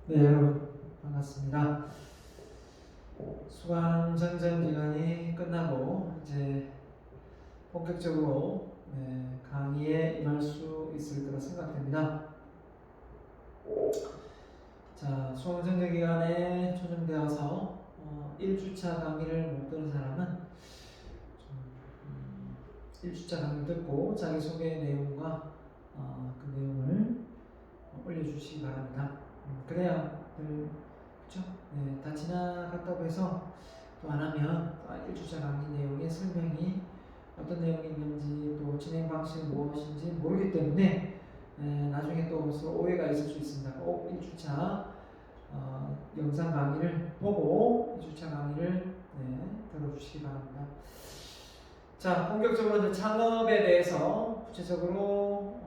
네, 여러분 반갑습니다. 수강 전전 기간이 끝나고 이제 본격적으로 강의에 임할 수 있을 거라 생각됩니다. 자, 수강 전전 기간에 초점되어서 1주차 강의를 못 들은 사람은 1주차 강의 듣고 자기소개 내용과 그 내용을 올려주시기 바랍니다. 그래야 그렇죠? 네, 다 지나갔다고 해서 또 안 하면 1주차 강의 내용의 설명이 어떤 내용이 있는지 또 진행 방식이 무엇인지 모르기 때문에 나중에 또 서로 오해가 있을 수 있습니다. 꼭 1주차 영상 강의를 보고 2주차 강의를 들어주시기 바랍니다. 자, 본격적으로 이제 창업에 대해서 구체적으로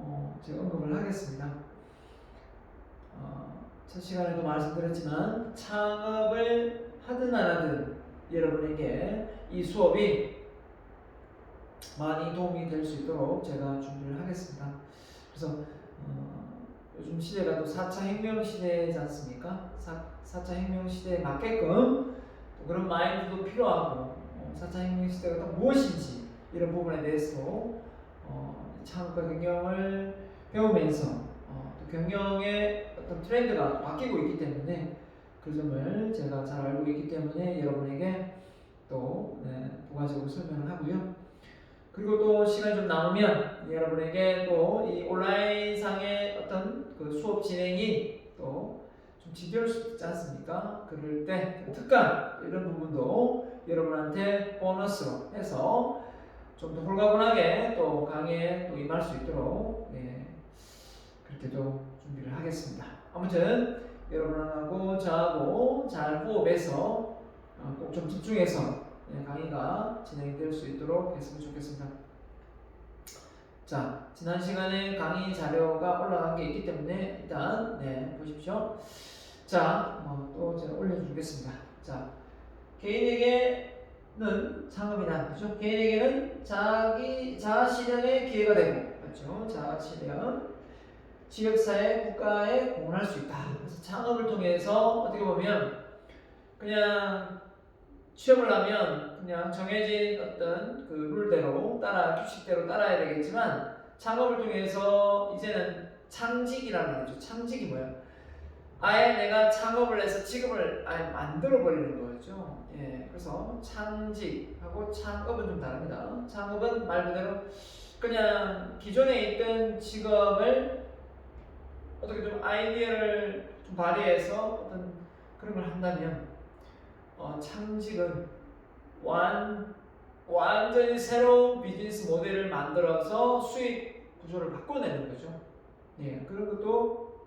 제가 언급을 하겠습니다. 첫 시간에도 말씀드렸지만 창업을 하든 안 하든 여러분에게 이 수업이 많이 도움이 될 수 있도록 제가 준비를 하겠습니다. 그래서 요즘 시대가 또 4차 혁명 시대이지 않습니까? 4차 혁명 시대에 맞게끔 또 그런 마인드도 필요하고 4차 혁명 시대가 또 무엇인지 이런 부분에 대해서도 창업과 경영을 배우면서 또 경영의 어떤 트렌드가 바뀌고 있기 때문에 그 점을 제가 잘 알고 있기 때문에 여러분에게 또 부가적으로 설명을 하고요. 그리고 또 시간이 좀 남으면 여러분에게 또 이 온라인상의 어떤 그 수업 진행이 또 좀 지겨울 수 있지 않습니까? 그럴 때 특강 이런 부분도 여러분한테 보너스로 해서 좀 더 홀가분하게 또 강의에 또 임할 수 있도록 그렇게도 준비를 하겠습니다. 아무튼 여러분하고 저하고 잘 호흡해서 꼭 좀 집중해서 강의가 진행될 수 있도록 했으면 좋겠습니다. 자, 지난 시간에 강의 자료가 올라간 게 있기 때문에 일단 보십시오. 자, 또 제가 올려주겠습니다. 자, 개인에게는 창업이란 그죠? 개인에게는 자아 실현의 기회가 되고, 그렇죠? 자아 실현, 지역사회, 국가에 공헌할 수 있다. 그래서 창업을 통해서 어떻게 보면 그냥 취업을 하면 그냥 정해진 어떤 그 룰대로 규칙대로 따라야 되겠지만 창업을 통해서 이제는 창직이라는 말이죠. 창직이 뭐야? 아예 내가 창업을 해서 직업을 아예 만들어 버리는 거죠. 그래서 창직하고 창업은 좀 다릅니다. 창업은 말 그대로 그냥 기존에 있던 직업을 어떻게 좀 아이디어를 좀 발휘해서 어떤 그런 걸 한다면 창직은 완전히 새로운 비즈니스 모델을 만들어서 수익 구조를 바꿔내는 거죠. 그런 것도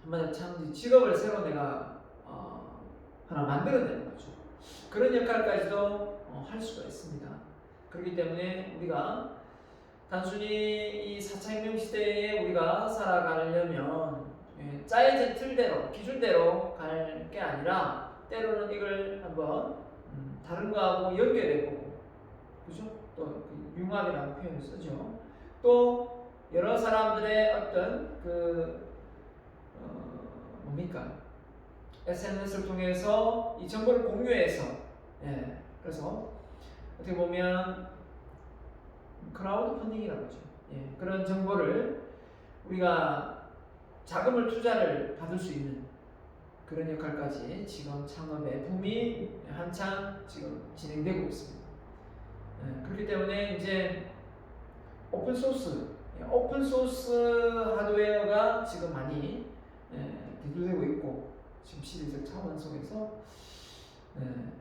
한마디로 창직, 직업을 새로 내가 하나 만들어내는 거죠. 그런 역할까지도 할 수가 있습니다. 그렇기 때문에 우리가 단순히 이 4차 혁명 시대에 우리가 살아가려면 짜여진 틀대로, 기준대로 갈 게 아니라 때로는 이걸 한번 다른 거하고 연결해보고, 그죠? 또 융합이라는 표현을 쓰죠. 또 여러 사람들의 어떤 뭡니까? SNS를 통해서 이 정보를 공유해서, 그래서 어떻게 보면 크라우드 펀딩이라고 하죠. 그런 정보를 우리가 자금을 투자를 받을 수 있는 그런 역할까지 지금 창업의 붐이 한창 지금 진행되고 있습니다. 그렇기 때문에 이제 오픈소스 하드웨어가 지금 많이 대두되고 있고 지금 시대적 차원 속에서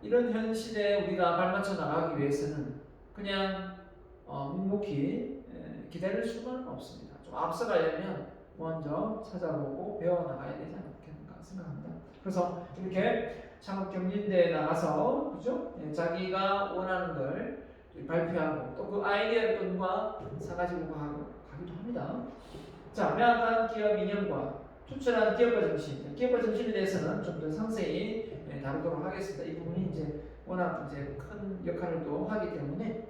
이런 현 시대에 우리가 발맞춰 나가기 위해서는 그냥 묵묵히 기다릴 수는 없습니다. 좀 앞서가려면 먼저 찾아보고 배워나가야 되지 않겠는가 생각합니다. 그래서 이렇게 창업 경진대에 나가서 그죠? 자기가 원하는 걸 발표하고 또 그 아이디어를 또 누가 사가지고 가기도 합니다. 자, 명확한 기업 이념과 추천한 기업가 정신, 기업가 정신에 대해서는 좀 더 상세히 다루도록 하겠습니다. 이 부분이 이제 워낙 이제 큰 역할을 또 하기 때문에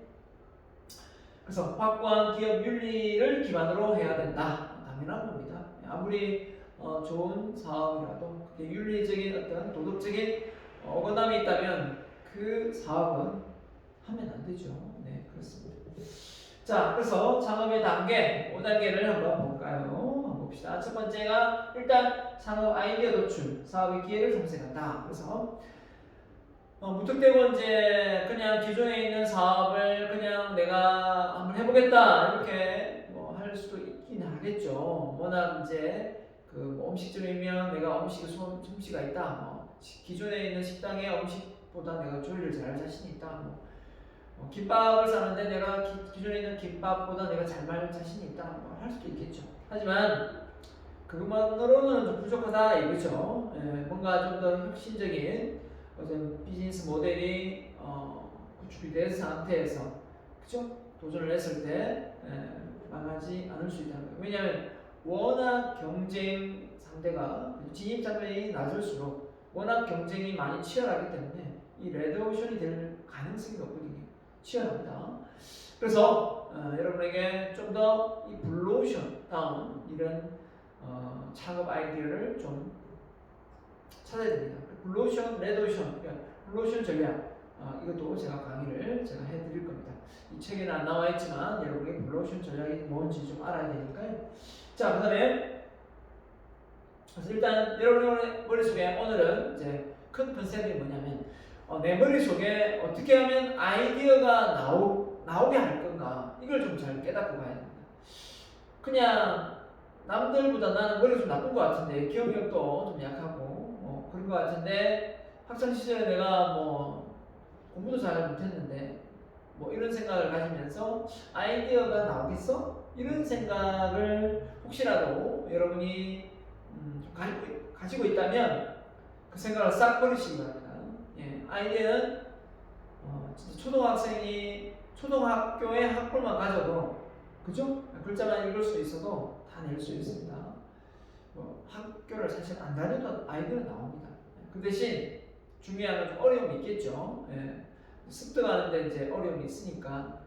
그래서 확고한 기업 윤리를 기반으로 해야 된다. 당연한 겁니다. 아무리 좋은 사업이라도 그게 윤리적인 어떤 도덕적인 어긋남이 있다면 그 사업은 하면 안 되죠. 네, 그렇습니다. 자, 그래서 창업의 단계, 5단계를 한번 볼까요? 한번 봅시다. 첫 번째가 일단 창업 아이디어 도출, 사업의 기회를 탐색한다. 그래서 무턱대고 이제 그냥 기존에 있는 사업을 그냥 내가 한번 해보겠다 이렇게 뭐 할 수도 있긴 하겠죠. 워낙 이제 그뭐 음식점이면 내가 음식에 솜씨가 있다. 뭐 기존에 있는 식당의 음식보다 내가 조리를 잘할 자신이 있다. 김밥을 싸는데 내가 기존에 있는 김밥보다 내가 잘 말 자신이 있다. 뭐 할 수도 있겠죠. 하지만 그것만으로는 좀 부족하다 이거죠. 뭔가 좀 더 혁신적인 어떤 비즈니스 모델이 구축이 된 상태에서 그죠? 도전을 했을 때 망하지 않을 수 있다는 거예요. 왜냐하면 워낙 경쟁 상대가 진입 장벽이 낮을수록 워낙 경쟁이 많이 치열하기 때문에 이 레드오션이 될 가능성이 높거든요. 치열합니다. 그래서 여러분에게 좀 더 이 블루오션 다운 이런 창업 아이디어를 좀 찾아야 됩니다. 블루오션, 레드오션, 그러니까 블루오션 전략 이것도 제가 강의를 제가 해드릴 겁니다. 이 책에는 안 나와 있지만 여러분이 블루오션 전략이 뭔지 좀 알아야 되니까요. 자, 그다음에 그래서 일단 여러분의 머릿속에 오늘은 이제 큰 컨셉이 뭐냐면 내 머릿속에 어떻게 하면 아이디어가 나오게 할 건가 이걸 좀 잘 깨닫고 가야 됩니다. 그냥 남들보다 나는 머리가 좀 나쁜 것 같은데 기억력도 좀 약하고 그런 것 같은데 학창 시절에 내가 뭐 공부도 잘 못했는데 뭐 이런 생각을 가지면서 아이디어가 나오겠어? 이런 생각을 혹시라도 여러분이 좀 가지고 있다면 그 생각을 싹 버리시기 바랍니다. 예, 아이디어는 진짜 초등학생이 초등학교의 학벌만 가져도 그죠? 글자만 읽을 수 있어도 다 낼 수 있습니다. 학교를 사실 안 다녀도 아이디어는 나옵니다. 그 대신 중요한 건 어려움이 있겠죠. 예. 습득하는데 이제 어려움이 있으니까.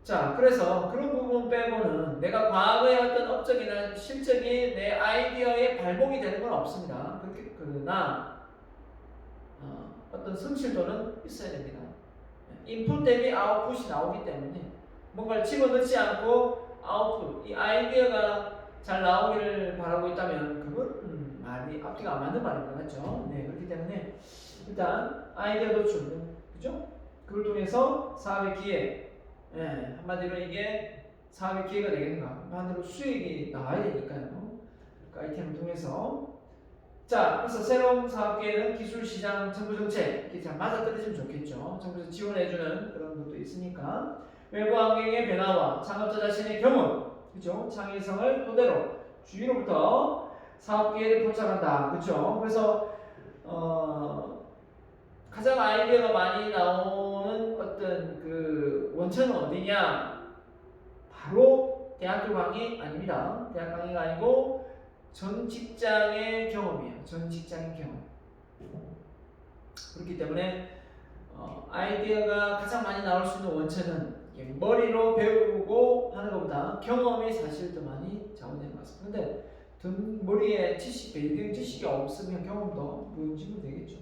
자, 그래서 그런 부분 빼고는 내가 과거의 어떤 업적이나 실적이 내 아이디어의 발목이 되는 건 없습니다. 그러나 어떤 성실도는 있어야 됩니다. 인풋 대비 아웃풋이 나오기 때문에 뭔가를 집어넣지 않고 아웃풋, 이 아이디어가 잘 나오기를 바라고 있다면 그건 말이 앞뒤가 안 맞는 말인 것 같죠. 네, 그렇기 때문에 일단 아이디어 도출, 그죠? 그걸 통해서 사업의 기회, 한마디로 이게 사업의 기회가 되겠는가? 한마디로 수익이 나와야 되니까요. 그 아이템을 통해서 자, 그래서 새로운 사업계에는 기술, 시장, 정부 정책 이렇게 잘 맞아떨어지면 좋겠죠. 정부에서 지원해주는 그런 것도 있으니까 외부 환경의 변화와 창업자 자신의 경험, 그죠? 창의성을 토대로 주위로부터 사업 기회를 포착한다, 그죠? 그래서 가장 아이디어가 많이 나오는 어떤 그 원천은 어디냐? 바로 대학교 강의 아닙니다. 대학 강의가 아니고 전 직장의 경험이에요. 전 직장의 경험. 그렇기 때문에 아이디어가 가장 많이 나올 수 있는 원천은 머리로 배우고 하는 것보다 경험이 사실 더 많이 작용되는 것 같습니다. 근데 머리에 배경 지식이 없으면 경험도 무용지물 되겠죠.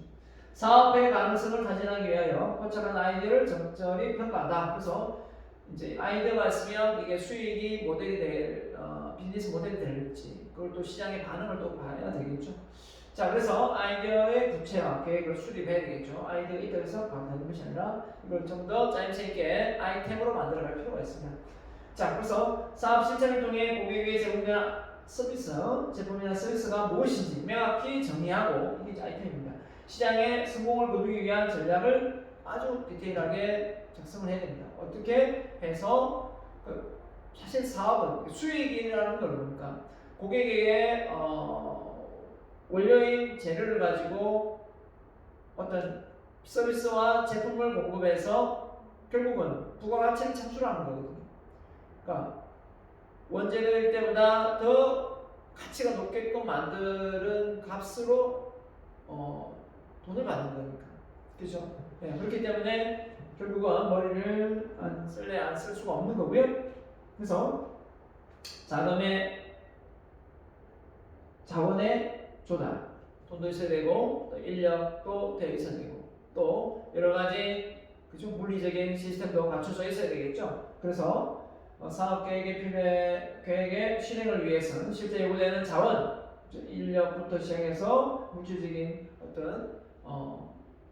사업의 가능성을 타진하기 위하여 포착한 아이디어를 적절히 평가한다. 그래서 이제 아이디어가 있으면 이게 수익이 비즈니스 모델이 될지 그걸 또 시장의 반응을 또 봐야 되겠죠. 자, 그래서 아이디어의 구체화 계획을 수립해야 되겠죠. 아이디어가 있다고 해서 바로 되는 것이 아니라 이걸 좀 더 짜임새 있게 아이템으로 만들어갈 필요가 있습니다. 자, 그래서 사업 실천을 통해 고객에게 제공되는 서비스, 제품이나 서비스가 무엇인지 명확히 정의하고 이게 아이템입니다. 시장의 성공을 거두기 위한 전략을 아주 디테일하게 작성을 해야 됩니다. 어떻게 해서 사실 사업은 수익이라는 걸 보니까 고객에게 원료인 재료를 가지고 어떤 서비스와 제품을 공급해서 결국은 부가가치를 창출하는 거거든요. 그러니까 원재료일 때보다 더 가치가 높게끔 만드는 값으로 돈을 받는 거니까. 그죠? 네, 그렇기 때문에 결국은 머리를 안 쓸 수가 없는 거고요. 그래서 자금의 자원의 조달, 돈도 있어야 되고 또 인력도 되어 있어야 되고 또 여러 가지 그죠? 물리적인 시스템도 갖춰져 있어야 되겠죠. 그래서 사업 계획의 실행을 위해서는 실제 요구되는 자원, 인력부터 시작해서 물질적인 어떤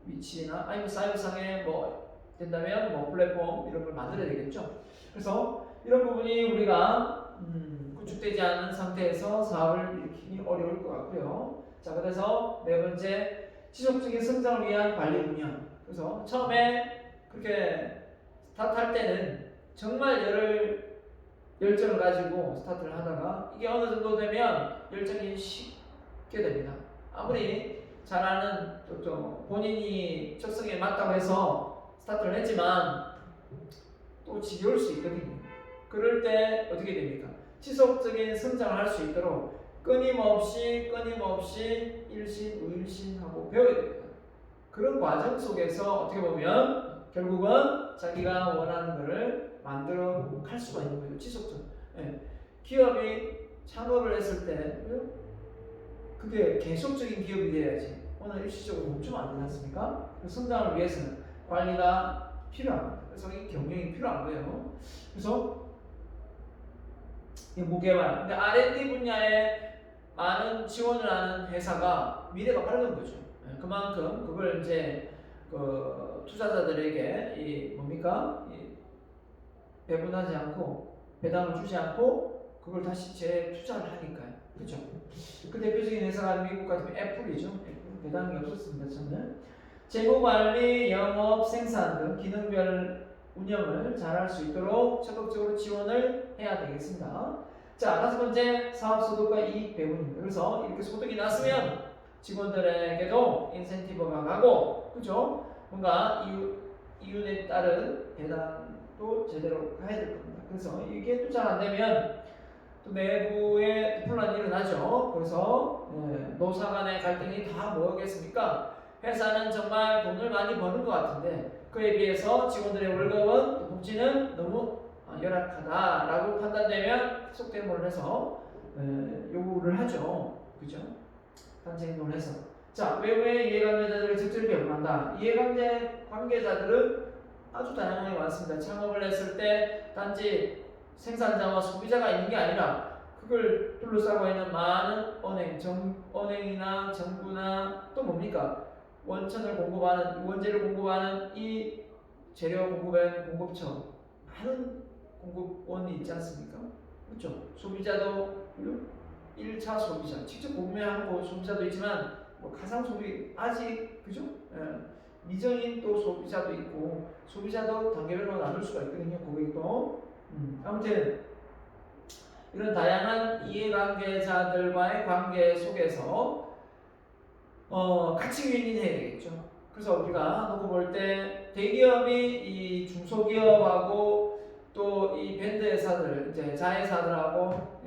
위치나 아니면 사이버상의 뭐 된다면 뭐 플랫폼 이런 걸 만들어야 되겠죠. 그래서 이런 부분이 우리가 구축되지 않은 상태에서 사업을 일으키기 어려울 것 같고요. 자, 그래서 네 번째, 지속적인 성장을 위한 관리 운영. 그래서 처음에 그렇게 스타트할 때는 정말 열정을 가지고 스타트를 하다가 이게 어느 정도 되면 열정이 식게 됩니다. 아무리 잘 아는 또 본인이 적성에 맞다고 해서 스타트를 했지만 또 지겨울 수 있거든요. 그럴 때 어떻게 됩니까? 지속적인 성장을 할 수 있도록 끊임없이 일신의일신하고 배워야 됩니다. 그런 과정 속에서 어떻게 보면 결국은 자기가 원하는 것을 만들어 갈 수가 있는 거예요. 지속적. 예. 기업이 창업을 했을 때 그게 계속적인 기업이 돼야지. 오늘 일시적으로 멈추면 안 되지 않습니까? 그 성장을 위해서는 관리가 필요합니다. 그래서 이 경영이 필요한 거예요. 그래서 이 무개발, 근데 R&D 분야에 많은 지원을 하는 회사가 미래가 밝은 거죠. 그만큼 그걸 이제 그 투자자들에게 이 배분하지 않고 배당을 주지 않고 그걸 다시 재투자를 하니까요. 그렇죠? 그 대표적인 회사가 미국 같으면 애플이죠. 애플 배당이 없었습니다. 저는 재무관리, 영업, 생산 등 기능별 운영을 잘할 수 있도록 적극적으로 지원을 해야 되겠습니다. 자, 다섯 번째, 사업소득과 이익 배분입니다. 그래서 이렇게 소득이 났으면 직원들에게도 인센티브가 가고, 그죠? 뭔가 이윤에 따른 배당도 제대로 가야 될 겁니다. 그래서 이게 또 잘 안 되면 또 내부에 분란이 일어나죠. 그래서 노사 간의 갈등이 다 뭐겠습니까? 회사는 정말 돈을 많이 버는 것 같은데 그에 비해서 직원들의 월급은 또 복지는 너무 열악하다라고 판단되면 속대문을 해서 요구를 하죠. 그죠? 단체 행동을 해서. 자, 외부의 이해관계자들을 적절히 배분한다. 관계자들은 아주 다양하게 많습니다. 창업을 했을 때 단지 생산자와 소비자가 있는 게 아니라 그걸 둘러싸고 있는 많은 은행이나 정부나 또 뭡니까? 원재를 공급하는 이 재료 공급의 공급처 많은 공급원이 있지 않습니까? 그렇죠? 소비자도 1차 소비자, 직접 구매하는 소비자도 있지만 가상 소비 아직 그죠? 미정인 또 소비자도 있고 소비자도 단계별로 나눌 수가 있거든요. 고객도. 아무튼 이런 다양한 이해관계자들과의 관계 속에서 같이 윈윈해야 되겠죠. 그래서 우리가 놓고 볼 때 대기업이 이 중소기업하고 또 이 밴드 회사들, 이제 자회사들하고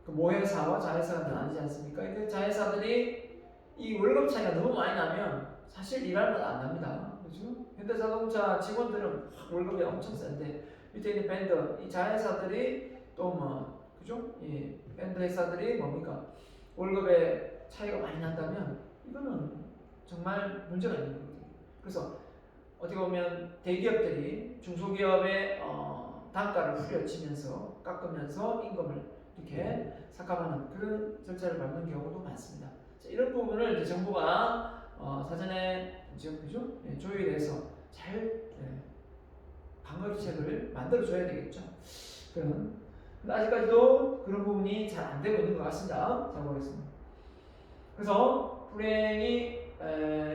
그 모회사와 자회사가 나뉘지 않습니까? 근데 자회사들이 이 월급 차이가 너무 많이 나면 사실 일할 맛 안 납니다. 그죠? 현대자동차 직원들은 월급이 엄청 센데 밑에 있는 밴드, 이 자회사들이 또 그죠? 이 밴드 회사들이 뭡니까? 월급의 차이가 많이 난다면 이거는 정말 문제가 있는 거거든요. 그래서 어떻게 보면 대기업들이 중소기업의 단가를 후려치면서 깎으면서 임금을 이렇게 삭감하는 그런 절차를 밟는 경우도 많습니다. 자, 이런 부분을 이제 정부가 사전에 그죠? 조율해서 잘 방어책을 만들어줘야 되겠죠. 근데 아직까지도 그런 부분이 잘 안 되고 있는 것 같습니다. 자, 보겠습니다. 그래서 불행이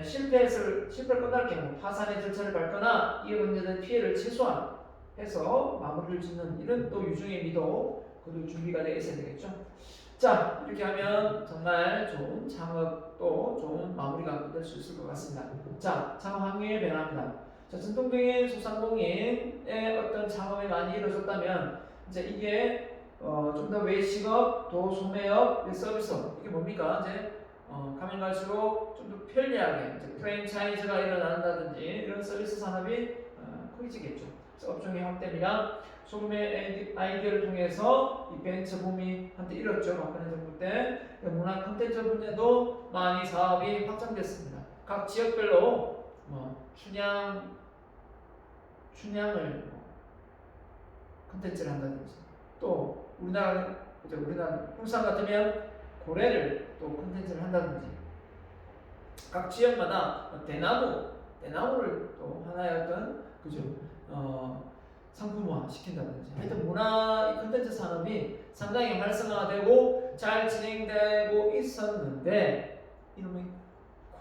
실패를 끝날 경우 파산의 절차를 밟거나 이에 관계된 피해를 최소화해서 마무리를 짓는 이런 또 유종의 미도 그도 준비가 되어 있어야 되겠죠. 자, 이렇게 하면 정말 좋은 창업도 좋은 마무리가 될 수 있을 것 같습니다. 자, 창업 환경의 변화입니다. 자, 전통적인 소상공인의 어떤 창업이 많이 이루어졌다면 이제 이게 좀 더 외식업, 도소매업, 서비스업 이게 뭡니까? 이제 가면 갈수록 좀 더 편리하게 이제 프랜차이즈가 일어난다든지 이런 서비스 산업이 커지겠죠. 그래서 업종의 확대입니다. 소금의 아이디어를 통해서 이 벤처 붐이 한때 일었죠. 박근혜 정부 때. 문화 콘텐츠 분야도 많이 사업이 확장됐습니다. 각 지역별로 춘향을 콘텐츠를 한다든지, 또 우리나라 울산 같으면 고래를 또 콘텐츠를 한다든지, 각 지역마다 대나무를 또 하나의 어떤 상품화 시킨다든지, 하여튼 문화 콘텐츠 산업이 상당히 활성화되고 잘 진행되고 있었는데, 이놈의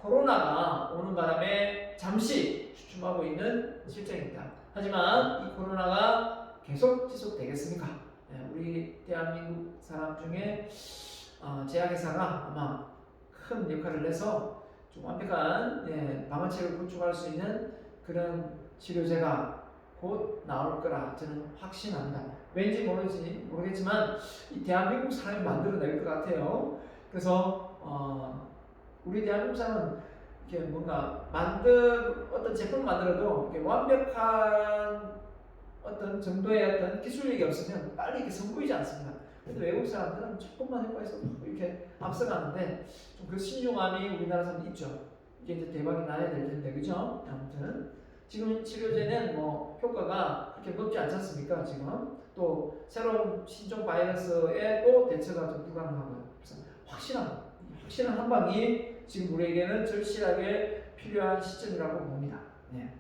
코로나가 오는 바람에 잠시 주춤하고 있는 실정입니다. 하지만 이 코로나가 계속 지속되겠습니까? 우리 대한민국 사람 중에 제약회사가 아마 큰 역할을 해서 좀 완벽한 방어책을 구축할 수 있는 그런 치료제가 곧 나올 거라 저는 확신합니다. 왠지 모르겠지만 이 대한민국 사람이 만들어낼 것 같아요. 그래서 우리 대한민국 사람은 이렇게 뭔가 어떤 제품을 만들어도 이렇게 완벽한 어떤 정도의 어떤 기술력이 없으면 빨리 이렇게 선보이지 않습니다. 근데 외국 사람들은 조금만 효과에서 이렇게 앞서가는데 좀 그 신중함이 우리나라 사람들 있죠. 이게 이제 대박이 나야 될 텐데, 그죠? 아무튼 지금 치료제는 효과가 그렇게 높지 않지 않습니까? 지금 또 새로운 신종 바이러스에 또 대처가 좀 불가능하고요. 그래서 확실한 한 방이 지금 우리에게는 절실하게 필요한 시점이라고 봅니다. 네.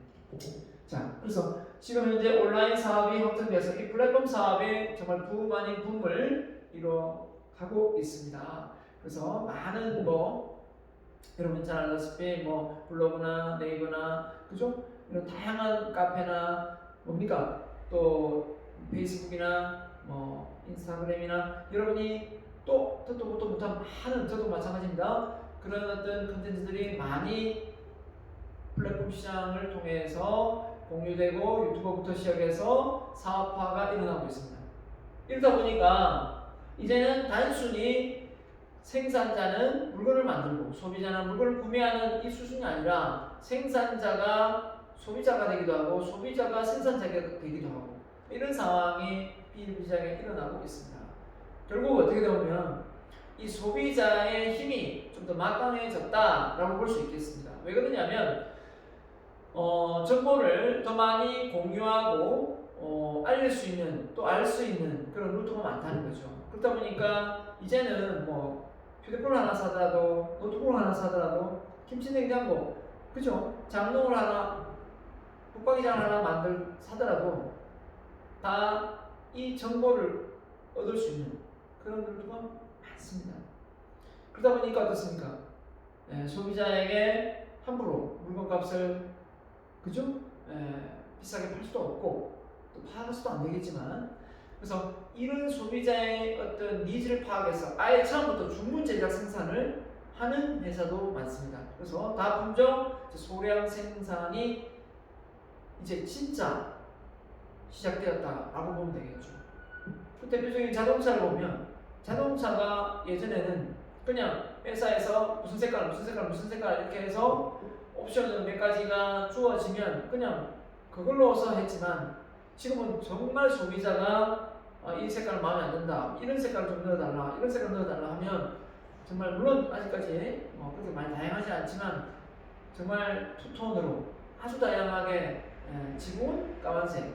자, 그래서 지금 현재 온라인 사업이 확장돼서 이 플랫폼 사업이 정말 붐 아닌 붐을 이뤄가고 있습니다. 그래서 많은 여러분 잘 알다시피 블로그나 네이버나 그죠? 이런 다양한 카페나 또 페이스북이나 인스타그램이나 여러분이 또 듣도 보도 못한 많은, 저도 마찬가지입니다. 그런 어떤 컨텐츠들이 많이 플랫폼 시장을 통해서 공유되고 유튜버부터 시작해서 사업화가 일어나고 있습니다. 이러다 보니까 이제는 단순히 생산자는 물건을 만들고 소비자는 물건을 구매하는 이 수준이 아니라 생산자가 소비자가 되기도 하고 소비자가 생산자가 되기도 하고 이런 상황이 비일비재하게 일어나고 있습니다. 결국 어떻게 되면 이 소비자의 힘이 좀 더 막강해졌다라고 볼 수 있겠습니다. 왜 그러냐면 정보를 더 많이 공유하고 알릴 수 있는, 또 알 수 있는 그런 루트가 많다는 거죠. 그렇다 보니까 이제는 휴대폰 하나 사더라도, 노트북 하나 사더라도, 김치냉장고, 그죠? 장롱을 하나, 붙박이장 하나 사더라도 다 이 정보를 얻을 수 있는 그런 루트가 많습니다. 그러다 보니까 어떻습니까? 소비자에게 함부로 물건값을 그죠? 비싸게 팔 수도 없고 또 팔아서도 안 되겠지만, 그래서 이런 소비자의 어떤 니즈를 파악해서 아예 처음부터 주문 제작 생산을 하는 회사도 많습니다. 그래서 다품종 소량 생산이 이제 진짜 시작되었다라고 보면 되겠죠. 그 대표적인 자동차를 보면, 자동차가 예전에는 그냥 회사에서 무슨 색깔 이렇게 해서 옵션을 몇 가지가 주어지면 그냥 그걸로서 했지만, 지금은 정말 소비자가 이 색깔 마음에 안 든다, 이런 색깔을 좀 넣어달라, 이런 색깔 넣어달라 하면 정말, 물론 아직까지 그렇게 많이 다양하지 않지만 정말 투톤으로 아주 다양하게, 지붕은 까만색,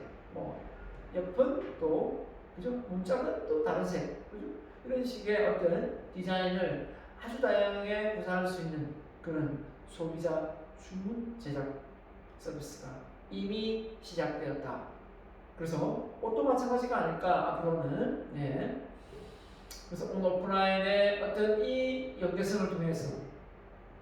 옆은 또 그죠? 문짝은 또 다른 색, 그죠? 이런 식의 어떤 디자인을 아주 다양하게 구사할 수 있는 그런 소비자 주문 제작 서비스가 이미 시작되었다. 그래서 옷도 마찬가지가 아닐까 앞으로는. 그래서 온오프라인의 어떤 이 연계성을 통해서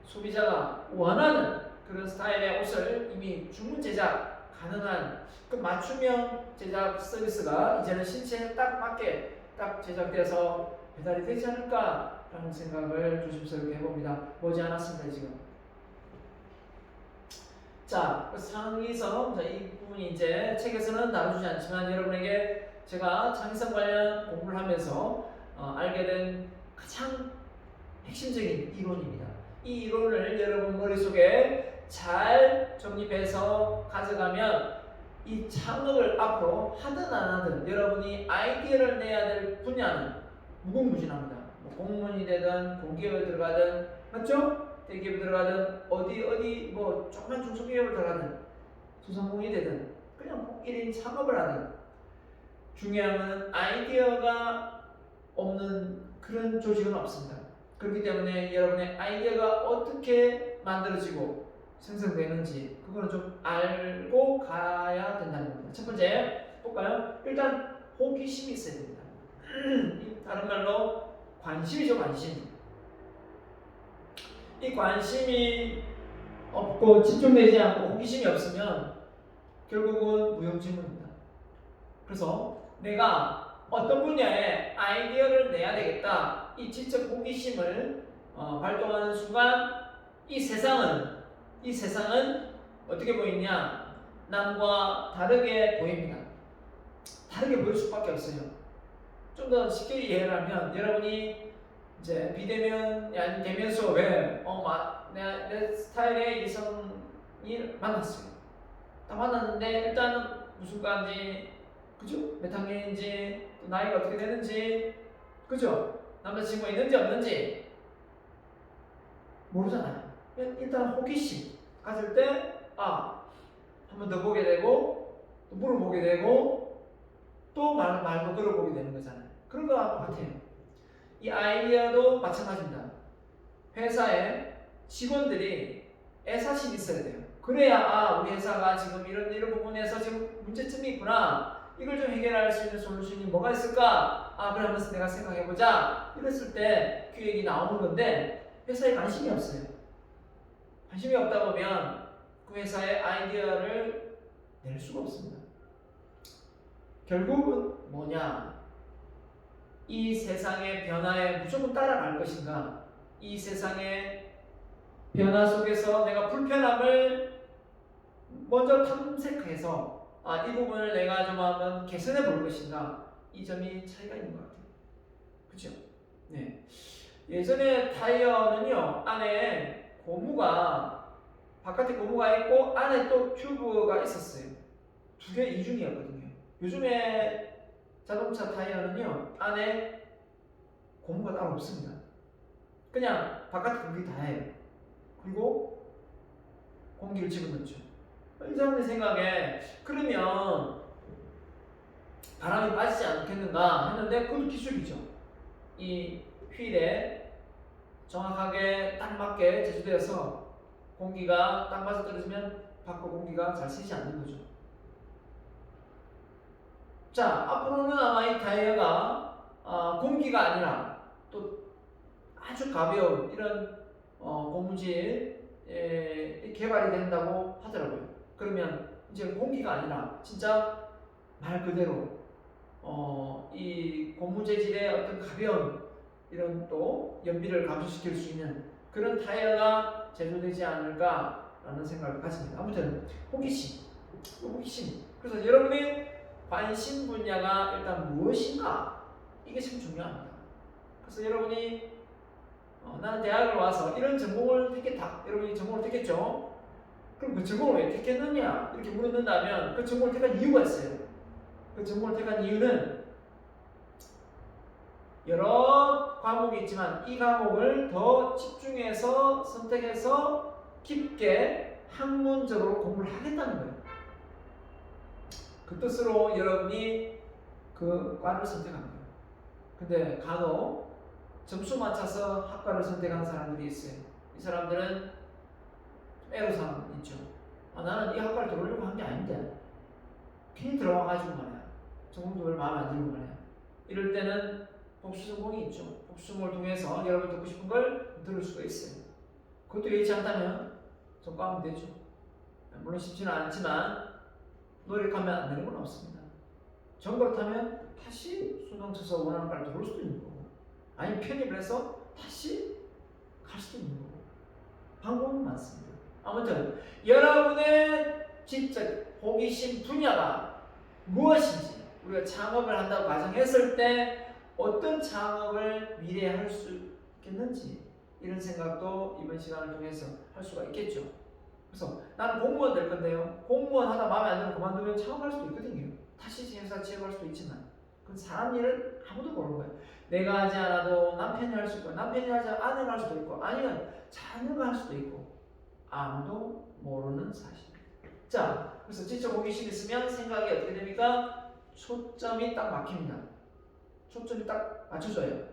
소비자가 원하는 그런 스타일의 옷을 이미 주문 제작 가능한 그 맞춤형 제작 서비스가 이제는 신체에 딱 맞게 딱 제작돼서 배달이 되지 않을까라는 생각을 조심스럽게 해봅니다. 머지않았습니다 지금. 자, 그 창의성, 이 부분이 이제 책에서는 다루지 않지만 여러분에게 제가 창의성 관련 공부를 하면서 알게 된 가장 핵심적인 이론입니다. 이 이론을 여러분 머릿속에 잘 정립해서 가져가면 이 창업을 앞으로 하든 안 하든 여러분이 아이디어를 내야 될 분야는 무궁무진합니다. 뭐 공무원이 되든 공기업에 들어가든 맞죠? 대기업에 들어가든 어디 뭐 조그만 중소기업을 들어가든 소상공인이 되든 그냥 1인 창업을 하든 중요한 것은 아이디어가 없는 그런 조직은 없습니다. 그렇기 때문에 여러분의 아이디어가 어떻게 만들어지고 생성되는지 그거는 좀 알고 가야 된다는 겁니다. 첫 번째 볼까요? 일단 호기심이 있어야 됩니다. 다른 말로 관심이죠, 관심. 이 관심이 없고 집중되지 않고 호기심이 없으면 결국은 무용지물입니다. 그래서 내가 어떤 분야에 아이디어를 내야 되겠다. 이 지적 호기심을 발동하는 순간 이 세상은 어떻게 보이냐? 남과 다르게 보입니다. 다르게 보일 수밖에 없어요. 좀 더 쉽게 이해를 하면 여러분이 이제 비대면이 아닌 대면 수업에 내 스타일의 이성이 만났어요. 딱 만났는데 일단은 무슨 과인지 그죠? 몇 학년인지 또 나이가 어떻게 되는지 그죠? 남자친구가 있는지 없는지 모르잖아요. 일단 호기심 가질 때 한 번 더 보게 되고 또 물어보게 되고 또 말도 걸어보게 되는 거잖아요. 그런 거와 똑같아요. 이 아이디어도 마찬가지입니다. 회사에 직원들이 애사심이 있어야 돼요. 그래야 우리 회사가 지금 이런 부분에서 지금 문제점이 있구나. 이걸 좀 해결할 수 있는 솔루션이 뭐가 있을까? 그러면서 내가 생각해보자. 이랬을 때 기획이 나오는 건데 회사에 관심이 없어요. 관심이 없다 보면 그 회사의 아이디어를 낼 수가 없습니다. 결국은 뭐냐? 이 세상의 변화에 무조건 따라갈 것인가? 이 세상의 변화 속에서 내가 불편함을 먼저 탐색해서 이 부분을 내가 좀 한번 개선해 볼 것인가? 이 점이 차이가 있는 것 같아요. 그렇죠? 네. 예전에 타이어는요 안에 고무가 바깥에 고무가 있고 안에 또 튜브가 있었어요. 두 개 이중이었거든요. 요즘에 자동차 타이어는요 안에 고무가 따로 없습니다. 그냥 바깥에 공기 다예요. 그리고 공기를 집어넣죠. 이 사람들 생각에 그러면 바람이 빠지지 않겠는가 했는데 그것도 기술이죠. 이 휠에 정확하게 딱 맞게 제조되어서 공기가 딱 맞아 떨어지면 밖으로 공기가 잘 새지 않는 거죠. 자, 앞으로는 아마 이 타이어가 공기가 아니라 또 아주 가벼운 이런 고무질 개발이 된다고 하더라고요. 그러면 이제 공기가 아니라 진짜 말 그대로 이 고무 재질의 어떤 가벼운 이런 또 연비를 감소시킬 수 있는 그런 타이어가 제조되지 않을까라는 생각을 가집니다. 아무튼 호기심. 그래서 여러분의 관심 분야가 일단 무엇인가 이게 참 중요합니다. 그래서 여러분이 나는 대학을 와서 이런 전공을 택했다. 여러분이 전공을 택했죠? 그럼 그 전공을 왜 택했느냐? 이렇게 물어본다면 그 전공을 택한 이유가 있어요. 그 전공을 택한 이유는 여러 과목이 있지만 이 과목을 더 집중해서 선택해서 깊게 학문적으로 공부를 하겠다는 거예요. 그 뜻으로 여러분이 그 과를 선택한 거예요. 근데 간혹 점수 맞춰서 학과를 선택한 사람들이 있어요. 이 사람들은 애로사항 있죠. 나는 이 학과를 들어오려고 한 게 아닌데 괜히 들어와가지고 말이야. 전공도 별로 마음에 안 들고 말이야. 이럴 때는 복수 전공이 있죠. 복수 전공을 통해서 여러분 듣고 싶은 걸 들을 수가 있어요. 그것도 여의치 않다면 전과하면 되죠. 물론 쉽지는 않지만 노력하면 안 되는 건 없습니다. 정 그렇다면 다시 수능 쳐서 원하는 과를 들어올 수도 있는 거고 아니면 편입을 해서 다시 갈 수도 있는 거고 방법은 많습니다. 아무튼 여러분의 진짜 호기심 분야가 무엇인지 우리가 창업을 한다고 가정했을 때 어떤 창업을 미래에 할 수 있겠는지 이런 생각도 이번 시간을 통해서 할 수가 있겠죠. 그래서 나는 공무원 될 건데요. 공무원 하다 마음에 안 들면 그만두면 창업할 수도 있거든요. 다시 회사 취업할 수도 있지만 그건 사람 일을 아무도 모르는 거예요. 내가 하지 않아도 남편이 할 수 있고 남편이 하지 않아도 아내가 할 수도 있고 아니면 자녀가 할 수도 있고 아무도 모르는 사실입니다. 자, 그래서 지적 호기심 있으면 생각이 어떻게 됩니까? 초점이 딱 막힙니다. 초점이 딱 맞춰져요.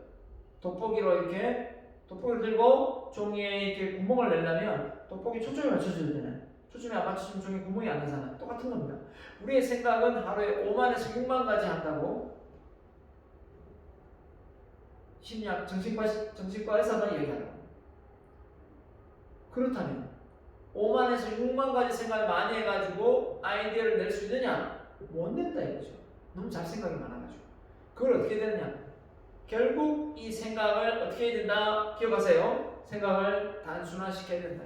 돋보기로 이렇게 돋보기를 들고 종이에 이렇게 구멍을 내려면 돋보기 초점이 맞춰져야 되잖아요. 초점이 안 맞춰지면 종이 구멍이 안 나잖아요. 똑같은 겁니다. 우리의 생각은 하루에 5만에서 6만 가지 한다고 심리학 정신과에서만 얘기하라고. 그렇다면 5만에서 6만 가지 생각을 많이 해가지고 아이디어를 낼 수 있느냐? 못 낸다 이거죠. 너무 잘 생각이 많아가지고. 그걸 어떻게 되느냐? 결국 이 생각을 어떻게 해야 된다? 기억하세요. 생각을 단순화시켜야 된다.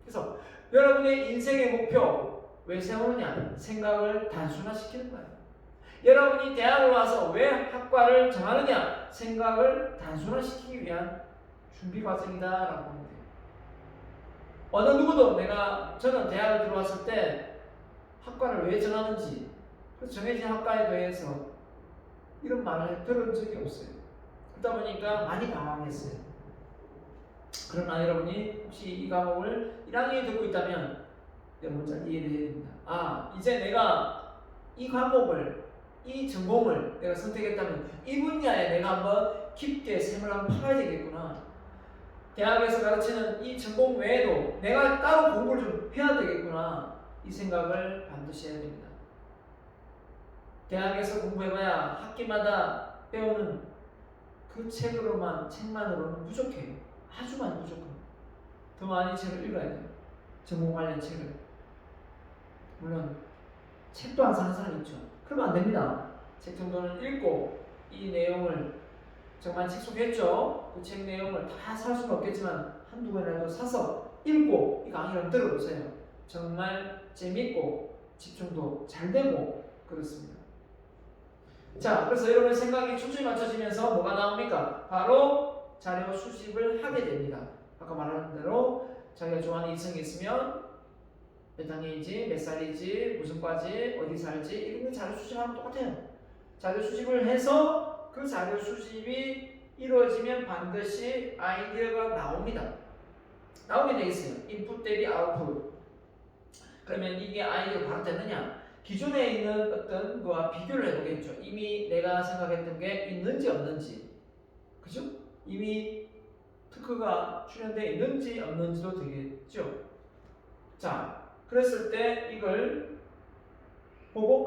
그래서 여러분의 인생의 목표 왜 세우느냐? 생각을 단순화시키는 거예요. 여러분이 대학을 와서 왜 학과를 정하느냐? 생각을 단순화시키기 위한 준비 과정이다라고 보면 돼요. 어느 누구도 저는 대학을 들어왔을 때 학과를 왜 정하는지 그 정해진 학과에 대해서 이런 말을 들은 적이 없어요. 그러다 보니까 많이 당황했어요. 그러나 여러분이 혹시 이 과목을 1학년에 듣고 있다면 여러분 잘 이해를 해야 됩니다. 아, 이제 내가 이 과목을 이 전공을 내가 선택했다면 이 분야에 내가 한번 깊게 샘을 한번 파야 되겠구나. 대학에서 가르치는 이 전공 외에도 내가 따로 공부를 좀 해야 되겠구나. 이 생각을 반드시 해야 됩니다. 대학에서 공부해봐야 학기마다 배우는 그 책만으로는 부족해요. 아주 많이 부족합니다. 더 많이 책을 읽어야 돼요. 전공 관련 책을. 물론 책도 안 사는 사람이 있죠. 그러면 안 됩니다. 책 정도는 읽고 이 내용을 정말 책 소개했죠. 그 책 내용을 다 살 수는 없겠지만 한두 권이라도 사서 읽고 이 강의를 들어보세요. 정말 재밌고 집중도 잘 되고 그렇습니다. 자, 그래서 여러분의 생각이 초점이 맞춰지면서 뭐가 나옵니까? 바로 자료 수집을 하게 됩니다. 아까 말한 대로 자기가 좋아하는 이성이 있으면 몇 학년이지, 몇 살이지, 무슨 과지, 어디 살지 이런 거 자료 수집하면 똑같아요. 자료 수집을 해서 그 자료 수집이 이루어지면 반드시 아이디어가 나옵니다. 나오게 돼 있어요. 인풋 대비 아웃풋. 그러면 이게 아이디어가 바로 됐느냐? 기존에 있는 어떤 거와 비교를 해보겠죠. 이미 내가 생각했던 게 있는지 없는지. 그죠? 이미 특허가 출연되어 있는지 없는지도 되겠죠. 자, 그랬을 때 이걸 보고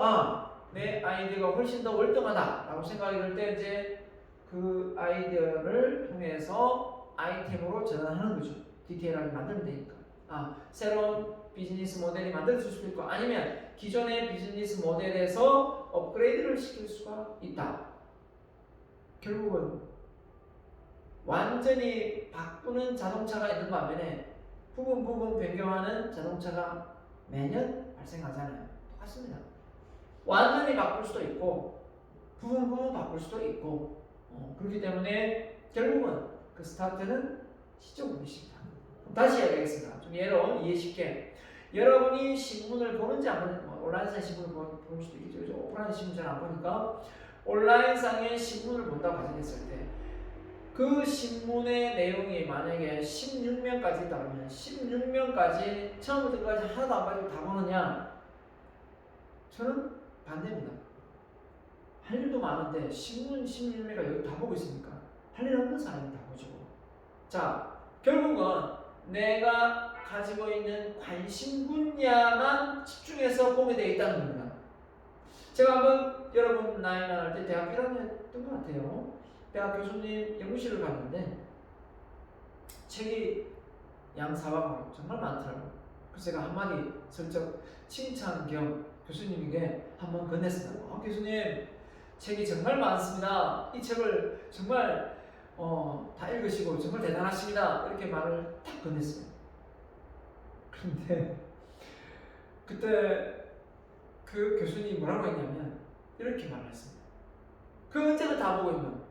내 아이디어가 훨씬 더 월등하다 라고 생각이 들 때 이제 그 아이디어를 통해서 아이템으로 전환하는 거죠. 디테일하게 만들면 되니까. 새로운 비즈니스 모델이 만들어질 수도 있고 아니면 기존의 비즈니스 모델에서 업그레이드를 시킬 수가 있다. 결국은 완전히 바꾸는 자동차가 있는 반면에 부분 변경하는 자동차가 매년 발생하잖아요. 똑같습니다. 완전히 바꿀 수도 있고 부분 바꿀 수도 있고 그렇기 때문에 결국은 그 스타트는 시적 의미입니다. 다시 이야기하겠습니다. 좀 예로 이해 쉽게 여러분이 신문을 보는지 안 보는지 온라인상 신문을 볼 수도 있겠죠. 오프라인 신문 잘 안 보니까 온라인상의 신문을 본다고 가정했을 때 그 신문의 내용이 만약에 16면까지 있다 그러면 16면까지 처음부터 끝까지 하나도 안 가지고 다 보느냐? 저는 반대입니다. 할 일도 많은데 신문 16면가 여기 다 보고 있으니까 할 일 없는 사람이 다 보죠. 자, 결국은 내가 가지고 있는 관심 분야만 집중해서 보게 되어 있다는 겁니다. 제가 한번 여러분 나이 많을 때 대학교 1학년이었던 것 같아요. 대학 교수님 연구실을 갔는데 책이 양사방으로 정말 많더라고요. 그래서 제가 한마디 슬쩍 칭찬 겸 교수님에게 한번 건넸습니다. 교수님 책이 정말 많습니다. 이 책을 정말 다 읽으시고 정말 대단하십니다. 이렇게 말을 딱 건넸어요. 그런데 그때 그 교수님이 뭐라고 했냐면 이렇게 말했습니다. 그 문제를 다 보고 있는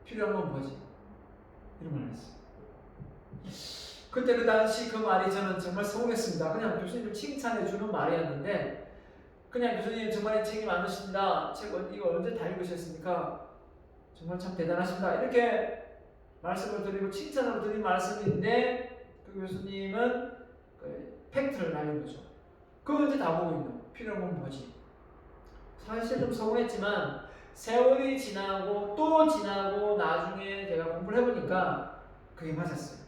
필요한 건 뭐지? 이런 말을 했어요. 그때 그 당시 그 말이 저는 정말 서운했습니다. 그냥 교수님을 칭찬해 주는 말이었는데 그냥 교수님 정말 책임 많으십니다. 책 이거 언제 다 읽으셨습니까? 정말 참 대단하십니다. 이렇게 말씀을 드리고 칭찬으로 드린 말씀인데 그 교수님은 그 팩트를 날린 거죠. 그거 언제 다 보고 있노? 필요한 건 뭐지? 사실 좀 서운했지만 세월이 지나고 또 지나고 나중에 제가 공부를 해보니까 그게 맞았어요.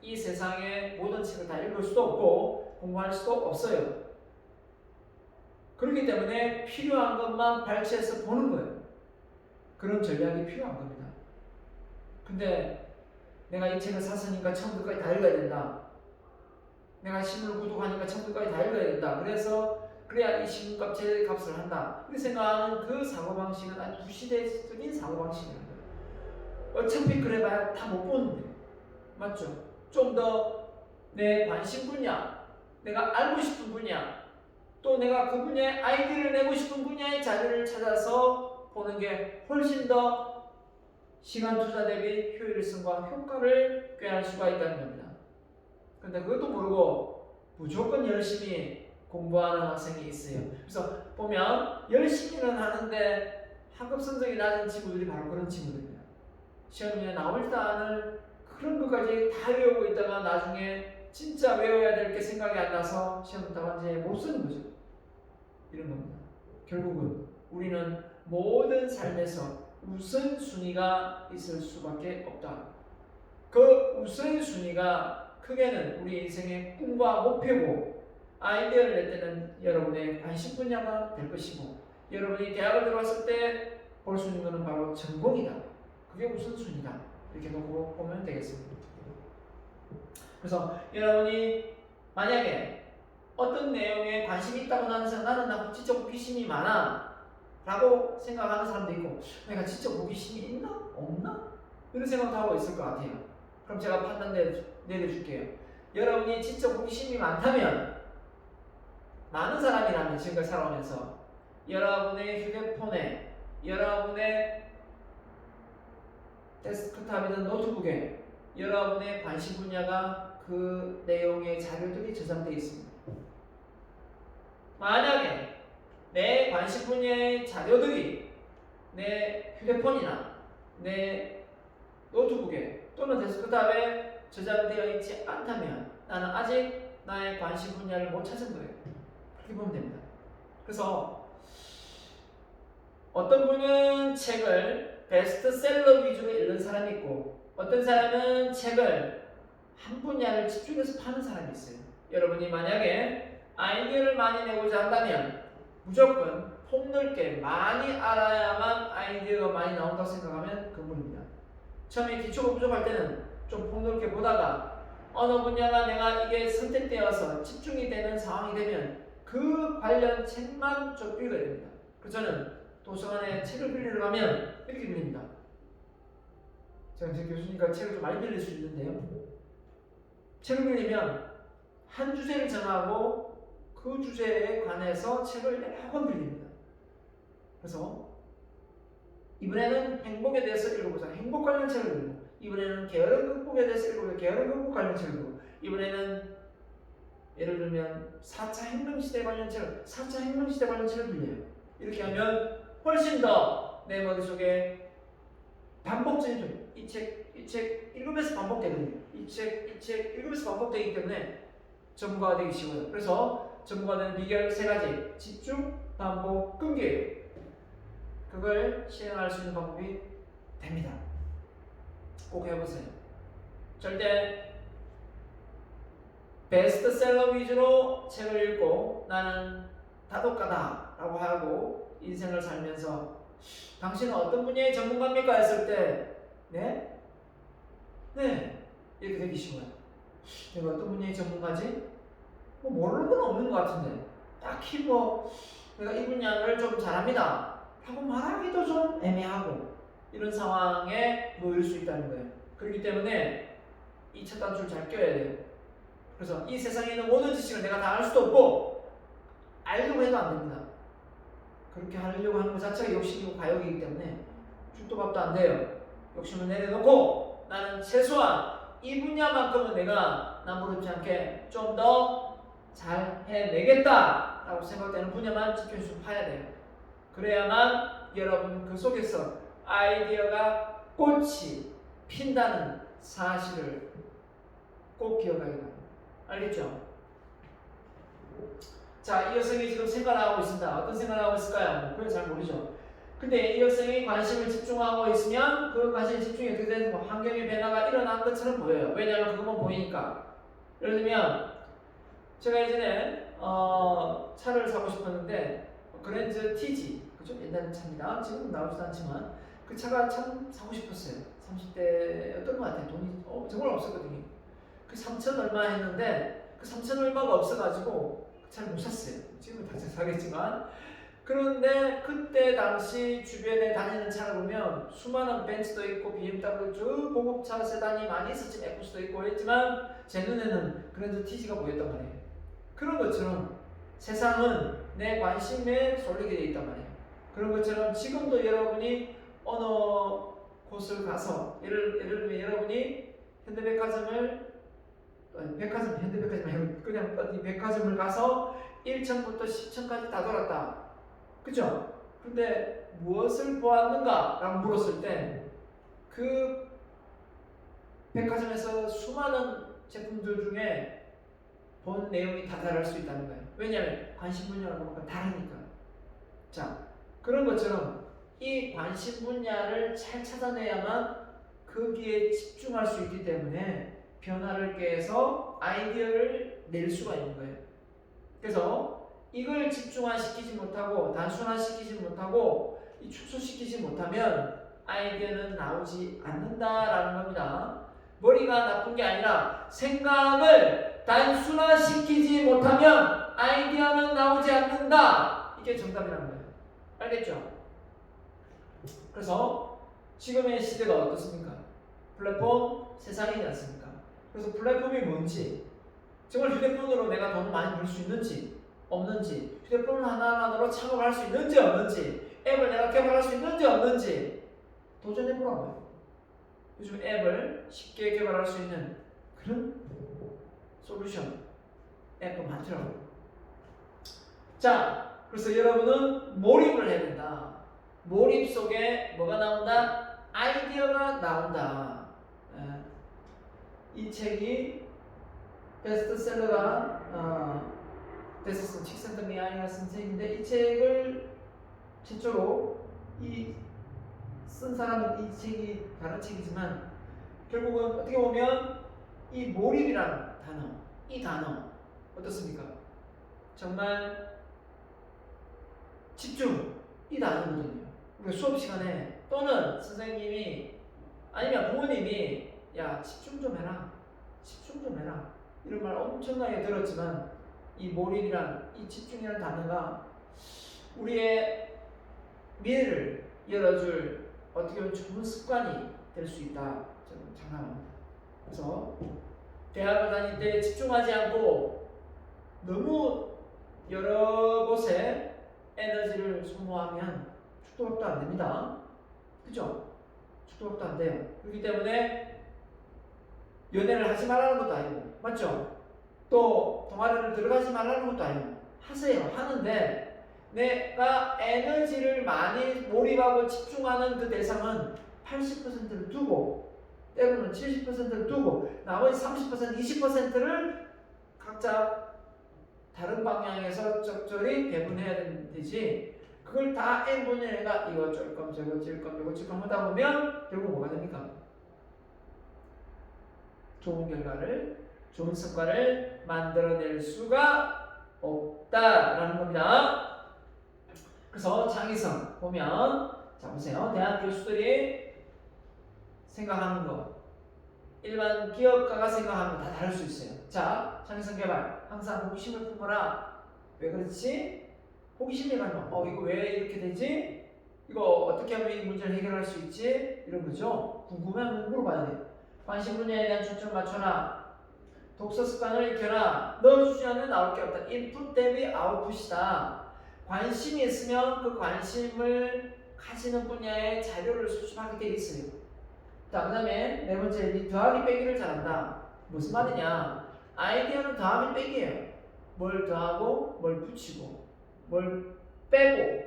이 세상의 모든 책을 다 읽을 수도 없고 공부할 수도 없어요. 그렇기 때문에 필요한 것만 발췌해서 보는 거예요. 그런 전략이 필요한 겁니다. 근데 내가 이 책을 샀으니까 처음부터까지 다 읽어야 된다. 내가 신문을 구독하니까 처음부터까지 다 읽어야 된다. 그래야 이 신문값 제값을 한다. 이렇게 생각하는 그 사고방식은 아주 구시대적인 사고방식이에요. 어차피 그래봐야 다 못 보는데. 맞죠? 좀 더 내 관심 분야, 내가 알고 싶은 분야, 또 내가 그 분야에 아이디어를 내고 싶은 분야의 자료를 찾아서 보는 게 훨씬 더 시간 투자 대비 효율성과 효과를 꾀할 수가 있다는 겁니다. 근데 그것도 모르고 무조건 열심히 공부하는 학생이 있어요. 그래서 보면 열심히는 하는데 학급 성적이 낮은 친구들이 바로 그런 친구들입니다. 시험에 나올 때는 그런 것까지 다 외우고 있다가 나중에 진짜 외워야 될 게 생각이 안 나서 시험 답안지에 못 쓰는 거죠. 이런 겁니다. 결국은 우리는 모든 삶에서 우선순위가 있을 수밖에 없다. 그 우선순위가 크게는 우리 인생의 꿈과 목표고 아이디어를 낼 때는 여러분의 관심 분야가 될 것이고 여러분이 대학을 들어왔을 때 볼 수 있는 것은 바로 전공이다. 그게 우선순위다. 이렇게 놓고 보면 되겠습니다. 그래서 여러분이 만약에 어떤 내용에 관심이 있다고 나는 진짜 호기심이 많아 라고 생각하는 사람도 있고 내가 진짜 호기심이 있나? 없나? 이런 생각도 하고 있을 것 같아요. 그럼 제가 판단 내려줄게요. 여러분이 진짜 호기심이 많다면 많은 사람이라면 지금까지 살아오면서 여러분의 휴대폰에 여러분의 데스크탑이든 노트북에 여러분의 관심 분야가 그 내용의 자료들이 저장되어 있습니다. 만약에 내 관심 분야의 자료들이 내 휴대폰이나 내 노트북에 또는 데스크탑에 저장되어 있지 않다면 나는 아직 나의 관심 분야를 못 찾은 거예요. 그렇게 보면 됩니다. 그래서 어떤 분은 책을 베스트셀러 위주로 읽는 사람이 있고 어떤 사람은 책을 한 분야를 집중해서 파는 사람이 있어요. 여러분이 만약에 아이디어를 많이 내고자 한다면 무조건 폭넓게 많이 알아야만 아이디어가 많이 나온다고 생각하면 그분입니다. 처음에 기초가 부족할 때는 좀 폭넓게 보다가 어느 분야가 내가 이게 선택되어서 집중이 되는 상황이 되면 그 관련 책만 좀 읽어야 됩니다. 그래서 저는 도서관에 책을 빌리러 가면 이렇게 빌립니다. 제가 제 교수님과 책을 좀 많이 빌릴 수 있는데요. 책을 빌리면 한 주제를 정하고 그 주제에 관해서 책을 여러 권 빌립니다. 그래서 이번에는 행복에 대해서 읽어보자. 행복 관련 책을 읽고 이번에는 게으름 극복에 대해서 읽어보자. 게으름 극복 관련 책을 읽고 이번에는 예를 들면 4차 혁명시대 관련 책을 4차 혁명시대 관련 책을 빌려요. 이렇게 하면 훨씬 더 내 머릿속에 반복적인 이 책 읽으면서 반복되거든요. 이 책 읽으면서 반복되기 때문에 전문가가 되기 쉬워요. 그래서 전문가 되는 비결 3가지 집중, 반복, 끈기예요. 그걸 실행할 수 있는 방법이 됩니다. 꼭 해보세요. 절대 베스트셀러 위주로 책을 읽고 나는 다독가다 라고 하고 인생을 살면서 당신은 어떤 분야의 전문가입니까? 했을 때 네? 이렇게 되기 쉬워요. 내가 어떤 분야의 전문가지? 뭐 모르는 건 없는 것 같은데 딱히 뭐 내가 이 분야를 좀 잘합니다 라고 말하기도 좀 애매하고 이런 상황에 놓일 수 있다는 거예요. 그렇기 때문에 이 첫 단추를 잘 껴야 돼요. 그래서 이 세상에 있는 모든 지식을 내가 다 알 수도 없고 알려고 해도 안 됩니다. 그렇게 하려고 하는 것 자체가 욕심이고 과욕이기 때문에 죽도 밥도 안 돼요. 욕심을 내려놓고 나는 최소한 이 분야만큼은 내가 남부럽지 않게 좀 더 잘 해내겠다 라고 생각되는 분야만 집중해서 파야 돼요. 그래야만 여러분 그 속에서 아이디어가 꽃이 핀다는 사실을 꼭 기억하게 됩니다. 알겠죠? 자, 이 여성이 지금 생각을 하고 있습니다. 어떤 생각을 하고 있을까요? 그건 잘 모르죠. 근데 이 여성이 관심을 집중하고 있으면 그 관심 집중이 어떻게 되는 거? 환경의 변화가 일어난 것처럼 보여요. 왜냐하면 그것만 보이니까. 예를 들면 제가 예전에 차를 사고 싶었는데 그랜저 TG 그죠? 옛날 차입니다. 지금 나오지도 않지만 그 차가 참 사고 싶었어요. 30대였던 것 같아요. 돈이 정말 없었거든요. 그 3천 얼마 했는데 그 3천 얼마가 없어가지고 잘 못 샀어요. 지금은 당장 사겠지만. 그런데 그때 당시 주변에 다니는 차를 보면 수많은 벤츠도 있고 BMW 쭉 고급차 세단이 많이 있었지, 에쿠스도 있고 했지만 제 눈에는 그랜저 TG가 보였단 말이에요. 그런 것처럼 세상은 내 관심에 쏠리게 돼 있단 말이에요. 그런 것처럼 지금도 여러분이 어느 곳을 가서 예를 들면 여러분이 현대백화점을 현대백화점 그냥 어디 백화점을 가서 1층부터 10층까지 다 돌았다. 그죠? 근데 무엇을 보았는가? 라고 물었을 때 그 백화점에서 수많은 제품들 중에 본 내용이 다 다를 수 있다는 거예요. 왜냐하면 관심 분야가 뭔가 다르니까. 자, 그런 것처럼 이 관심 분야를 잘 찾아내야만 거기에 집중할 수 있기 때문에 변화를 깨서 아이디어를 낼 수가 있는 거예요. 그래서 이걸 집중화시키지 못하고 단순화시키지 못하고 축소시키지 못하면 아이디어는 나오지 않는다라는 겁니다. 머리가 나쁜 게 아니라 생각을 단순화시키지 못하면 아이디어는 나오지 않는다. 이게 정답이라는 거예요. 알겠죠? 그래서 지금의 시대가 어떻습니까? 플랫폼 세상이지 않습니까? 그래서 플랫폼이 뭔지, 정말 휴대폰으로 내가 돈을 많이 벌 수 있는지 없는지, 휴대폰 하나만으로 창업할 수 있는지 없는지, 앱을 내가 개발할 수 있는지 없는지 도전해보라고요. 요즘 앱을 쉽게 개발할 수 있는 그런 솔루션 앱도 많더라고요. 자, 그래서 여러분은 몰입을 해야 된다. 몰입 속에 뭐가 나온다? 아이디어가 나온다. 이 책이 베스트셀러가 됐었어. 칙센터 미아이가 쓴 책인데 이 책을 최초로 쓴 사람은 이 책이 다른 책이지만 결국은 어떻게 보면 이 몰입이라는 단어, 이 단어 어떻습니까? 정말 집중 이 단어거든요. 우리가 수업 시간에 또는 선생님이 아니면 부모님이 야 집중 좀 해라, 집중 좀 해라 이런 말 엄청나게 들었지만 이 몰입이란 이 집중이라는 단어가 우리의 미래를 열어줄 어떻게 보면 좋은 습관이 될 수 있다. 저는 장담합니다. 그래서 대학을 다닐 때 집중하지 않고 너무 여러 곳에 에너지를 소모하면 축도학도 안 됩니다. 그죠? 축도학도 안 돼요. 그렇기 때문에 연애를 하지 말라는 것도 아니고, 맞죠? 또 동아리를 들어가지 말라는 것도 아니고, 하세요. 하는데 내가 에너지를 많이 몰입하고 집중하는 그 대상은 80%를 두고 때로는 70%를 두고 나머지 30%, 20%를 각자 다른 방향에서 적절히 배분해야 되지 그걸 다 N분의 내가 이거 쩔겸 저거 찔겸 이거 찔겸 하다 보면 결국 뭐가 됩니까? 좋은 결과를 좋은 성과를 만들어낼 수가 없다라는 겁니다. 그래서 창의성 보면 자 보세요. 대학 교수들이 생각하는 거 일반 기업가가 생각하는 거 다 다를 수 있어요. 자 창의성 개발 항상 호기심을 품어라. 왜 그렇지? 호기심이 가면 이거 왜 이렇게 되지? 이거 어떻게 하면 이 문제를 해결할 수 있지? 이런 거죠. 궁금해하면 물어봐야 돼요. 관심 분야에 대한 초점 맞춰라. 독서 습관을 익혀라. 넣어주지 않으면 나올 게 없다. 인풋 대비 아웃풋이다. 관심이 있으면 그 관심을 가지는 분야의 자료를 수집하게 돼 있어요. 자, 그 다음에 네 번째, 이 더하기 빼기를 잘한다. 무슨 말이냐? 아이디어는 더하기 빼기예요. 뭘 더하고, 뭘 붙이고, 뭘 빼고,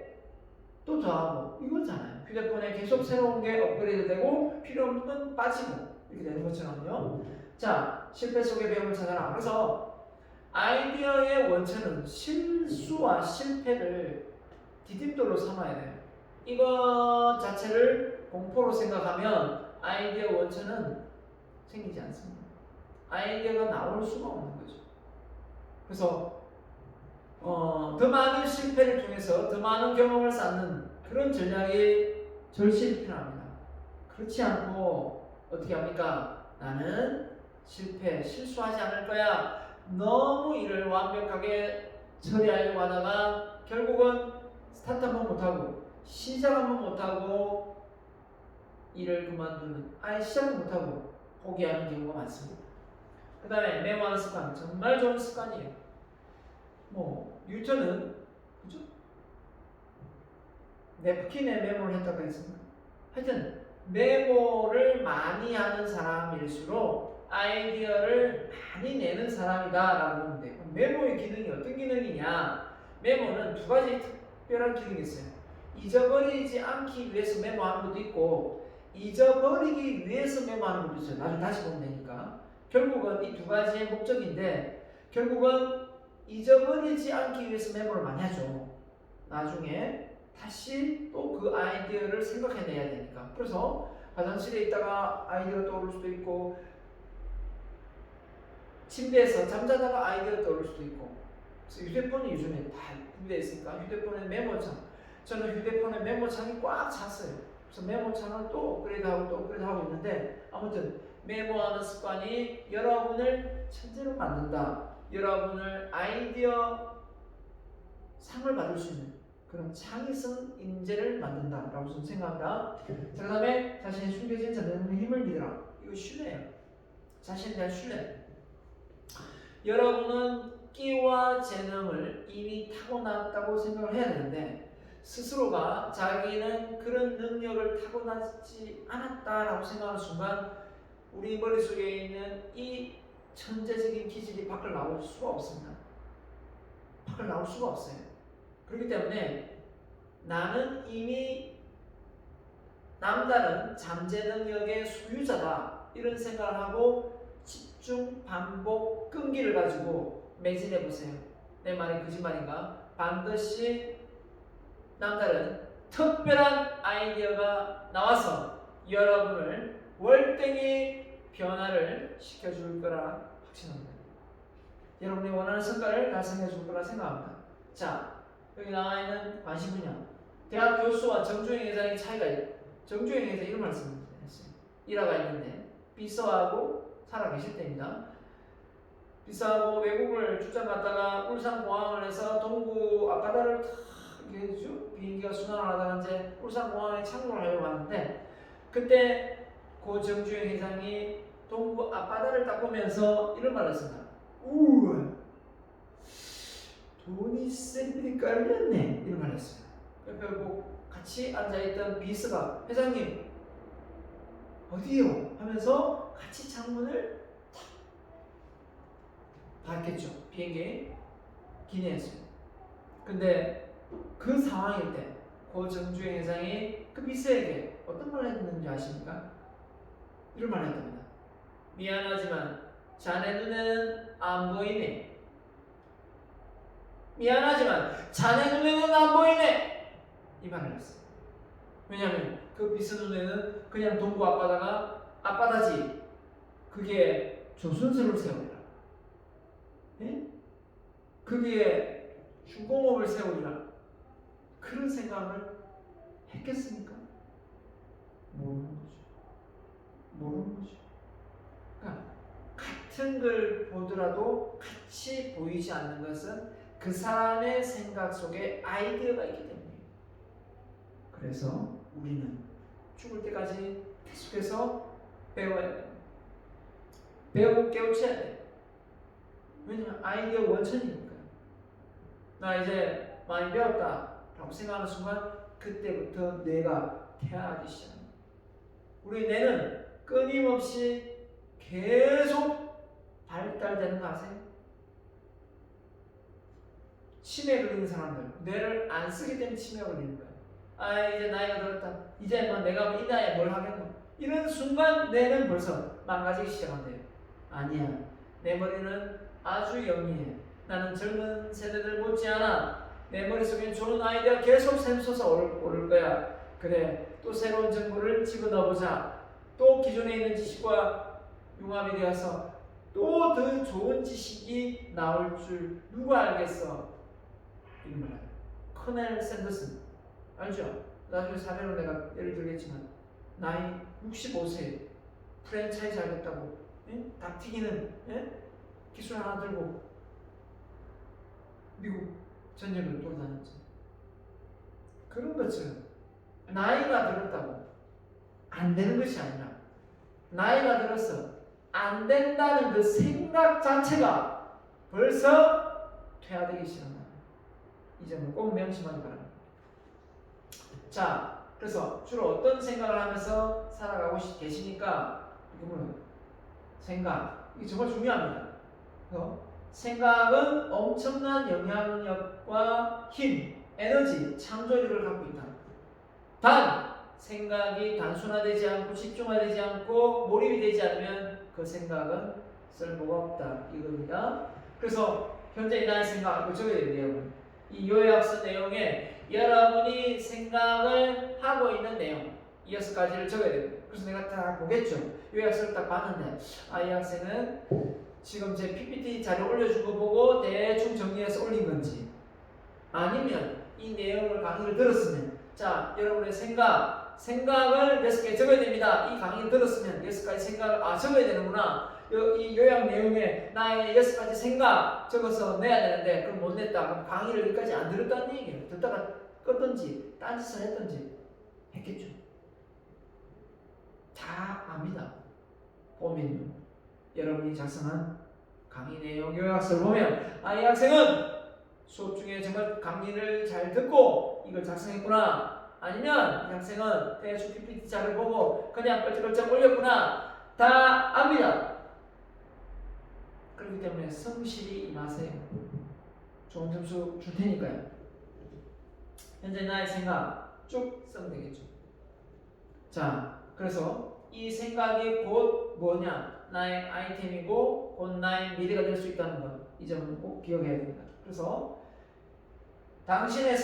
또 더하고, 이거잖아요. 휴대폰에 계속 새로운 게 업그레이드 되고, 필요 없는 건 빠지고, 이렇게 되는 것처럼요. 자, 실패 속의 배움을 찾아라. 그래서 아이디어의 원천은 실수와 실패를 디딤돌로 삼아야 돼요. 이것 자체를 공포로 생각하면 아이디어 원천은 생기지 않습니다. 아이디어가 나올 수가 없는 거죠. 그래서 더 많은 실패를 통해서 더 많은 경험을 쌓는 그런 전략이 절실히 필요합니다. 그렇지 않고 어떻게 합니까? 나는 실수하지 않을 거야. 너무 일을 완벽하게 처리하려고 하다가 결국은 스타트 한번 못하고 시작 한번 못하고 일을 그만두는, 아예 시작을 못하고 포기하는 경우가 많습니다. 그 다음에 메모하는 습관, 정말 좋은 습관이에요. 뭐 뉴턴은 그죠? 냅킨에 메모를 했다고 했습니다. 하여튼 메모를 많이 하는 사람일수록 아이디어를 많이 내는 사람이다 라고 보면 돼요. 메모의 기능이 어떤 기능이냐? 메모는 두 가지 특별한 기능이 있어요. 잊어버리지 않기 위해서 메모하는 것도 있고, 잊어버리기 위해서 메모하는 것도 있어요. 나중에 다시 보면 되니까. 결국은 이 두 가지의 목적인데, 결국은 잊어버리지 않기 위해서 메모를 많이 하죠. 나중에 다시 또 그 아이디어를 생각해내야 되니까. 그래서 화장실에 있다가 아이디어가 떠오를 수도 있고, 침대에서 잠자다가 아이디어가 떠오를 수도 있고. 그래서 휴대폰이 요즘에 다 구비되어 있으니까 휴대폰에 메모창, 저는 휴대폰에 메모창이 꽉 찼어요. 그래서 메모창을 또 업그레이드하고 또 업그레이드하고 있는데, 아무튼 메모하는 습관이 여러분을 천재로 만든다. 여러분을 아이디어 상을 받을 수 있는 그런 창의성 인재를 만든다라고 저는 생각합니다. 자, 그 다음에 자신의 숨겨진 자들의 힘을 믿으라. 이거 신뢰예요. 자신에 대한 신뢰. 여러분은 끼와 재능을 이미 타고났다고 생각을 해야 되는데, 스스로가 자기는 그런 능력을 타고나지 않았다라고 생각하는 순간 우리 머릿속에 있는 이 천재적인 기질이 밖을 나올 수가 없습니다. 밖을 나올 수가 없어요. 그렇기 때문에 나는 이미 남다른 잠재 능력의 소유자다, 이런 생각을 하고 집중, 반복, 끈기를 가지고 매진해 보세요. 내 말이 거짓말인가? 반드시 남다른 특별한 아이디어가 나와서 여러분을 월등히 변화를 시켜줄 거라 확신합니다. 여러분이 원하는 성과를 달성해 줄 거라 생각합니다. 자, 여기 나와 있는 관심 분야. 대학 교수와 정주행 회장의 차이가 있어요. 정주행 회장 이런 말씀을 했어요. 일화가 있는데, 비서하고 살아 계실 때입니다. 비서하고 외국을 출장 갔다가 울산공항을 해서 동구 앞바다를 탁 이렇게 쭉 비행기가 순항을 하다가 이제 울산공항에 착륙을 하려고 하는데, 그때 고 정주행 회장이 동구 앞바다를 딱 보면서 이런 말을 했습니다. 우와, 돈이 쌩들이 깔렸네, 이런 말을 했어요. 결국 같이 앉아있던 비서가 회장님 어디요? 하면서 같이 창문을 탁 닫겠죠. 비행기 기내에서요. 근데 그 상황일 때 고 정주행 회장이 그 비서에게 어떤 말을 했는지 아십니까? 이런 말을 했답니다. 미안하지만 자네 눈에는 안 보이네. 미안하지만 자네 눈에는 안 보이네. 이 말을 했어요. 왜냐하면 그 비서 눈에는 그냥 동구 앞바다가 앞바다지, 그게 조선소를 세우리라, 예? 그게 중공업을 세우리라, 그런 생각을 했겠습니까? 모르는 거죠. 모르는 거죠. 그러니까 같은 걸 보더라도 같이 보이지 않는 것은 그 사람의 생각 속에 아이디어가 있기 때문이에요. 그래서 우리는 죽을 때까지 계속해서 배워야 돼요. 배우고 깨우쳐야 돼요. 왜냐면 아이디어 원천이니까요. 나 이제 많이 배웠다 라고 생각하는 순간 그때부터 뇌가 태어나기 시작합니다. 우리 뇌는 끊임없이 계속 발달되는 거 아세요? 치매 걸리는 사람들, 뇌를 안 쓰기 때문에 치매 걸리는 거예요. 아, 이제 나이가 들었다. 이제 뭐 내가 이 나이에 뭘 하겠노? 이런 순간 뇌는 벌써 망가지기 시작한대요. 아니야. 내 머리는 아주 영리해. 나는 젊은 세대들 못지않아 내 머릿속에 좋은 아이디어가 계속 샘솟아 오를 거야. 그래, 또 새로운 정보를 집어넣어보자. 또 기존에 있는 지식과 융합이 되어서 또 더 좋은 지식이 나올 줄 누가 알겠어? 이런 말. 커넬 샌더슨 알죠? 나중에 사례로 내가 예를 들겠지만 나이 65세 프랜차이즈 하겠다고 닭 튀기는 기술 하나 들고 미국 전역을 돌아다녔죠. 그런 것처럼 나이가 들었다고 안 되는 것이 아니라 나이가 들어서 안 된다는 그 생각 자체가 벌써 퇴화되기 시작합니다. 이 점을 꼭 명심하기 바랍니다. 자, 그래서 주로 어떤 생각을 하면서 살아가고 계시니까 이거는 생각, 이게 정말 중요합니다. 생각은 엄청난 영향력과 힘, 에너지, 창조력을 갖고 있다. 단, 생각이 단순화되지 않고 집중화되지 않고 몰입이 되지 않으면 그 생각은 쓸모가 없다. 이겁니다. 그래서 현재 나의 생각, 이거 적어야 돼요. 이 요약서 내용에 여러분이 생각을 하고 있는 내용 이 6가지를 적어야 됩니다. 그래서 내가 딱 보겠죠. 요약서를 딱 봤는데 이 학생은 지금 제 PPT 자료 올려준 거 보고 대충 정리해서 올린 건지 아니면 이 내용을 강의를 들었으면 자, 여러분의 생각을 6개 적어야 됩니다. 이 강의를 들었으면 6가지 생각을 적어야 되는구나. 이 요약 내용에 나의 6가지 생각 적어서 내야 되는데 그럼 못 냈다. 그럼 강의를 여기까지 안 들었다는 얘기예요. 듣다가 껐든지 딴짓을 했든지 했겠죠. 다 압니다. 보면 여러분이 작성한 강의 내용 요약서를 보면 이 학생은 수업 중에 정말 강의를 잘 듣고 이걸 작성했구나. 아니면 이 학생은 대충 PPT 자료를 보고 그냥 껄쩍껄쩍 올렸구나. 다 압니다. 그렇기 때문에 성실히 임하세요. 좋은 점수 줄 테니까요. 현재 나의 생각 쭉 쓰면 되겠죠. 자, 그래서 이 생각이 곧 뭐냐? 나의 아이템이고 곧 나의 미래가 될 수 있다는 것. 이 점은 꼭 기억해야 됩니다. 그래서 당신이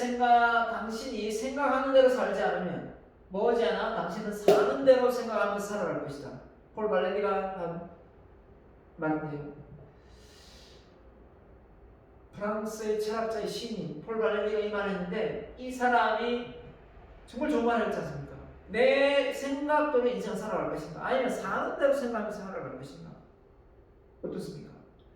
생각하는 대로 살지 않으면 머지않아 당신은 사는 대로 생각하면서 살아갈 것이다. 폴 발레리가 한 말인데요. 프랑스의 철학자의 시인 폴 발레리가 이 말을 했는데 이 사람이 정말 좋은 말을 했지 않습니까? 내 생각대로 인생을 살아갈 것인가? 아니면 사는 대로 생각하면서 살아갈 것인가? 어떻습니까?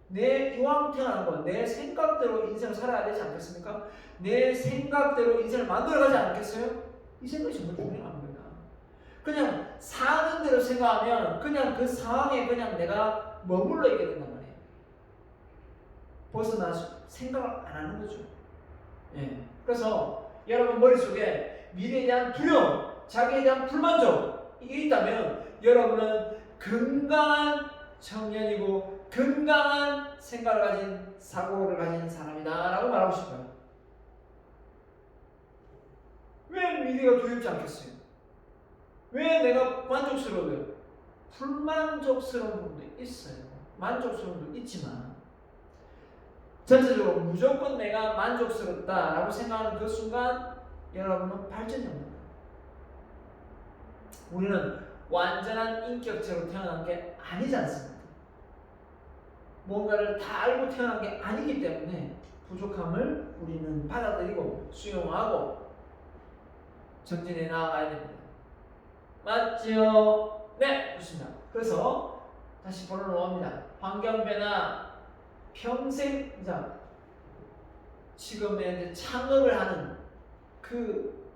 내 이왕 태어난 건 내 생각대로 인생을 살아야 되지 않겠습니까? 내 생각대로 인생을 만들어가지 않겠어요? 이 생각이 정말 중요한 겁니다. 그냥 사는 대로 생각하면 그냥 그 상황에 그냥 내가 머물러 있게 된단 말이에요. 벗어나서 생각을 안 하는 거죠. 예. 그래서 여러분 머릿속에 미래에 대한 두려움, 자기에 대한 불만족 이게 있다면 여러분은 건강한 청년이고 건강한 생각을 가진 사고를 가진 사람이다 라고 말하고 싶어요. 왜 미래가 두렵지 않겠어요? 왜 내가 만족스러워요? 불만족스러운 부분도 있어요. 만족스러운 부분도 있지만 전체적으로 무조건 내가 만족스럽다라고 생각하는 그 순간 여러분은 발전이 없는 거예요. 우리는 완전한 인격체로 태어난 게 아니지 않습니까? 뭔가를 다 알고 태어난 게 아니기 때문에 부족함을 우리는 받아들이고 수용하고 전진해 나아가야 됩니다. 맞죠? 네, 좋습니다. 그래서 다시 본론으로 넘어갑니다. 환경변화 평생 지금의 창업을 하는 그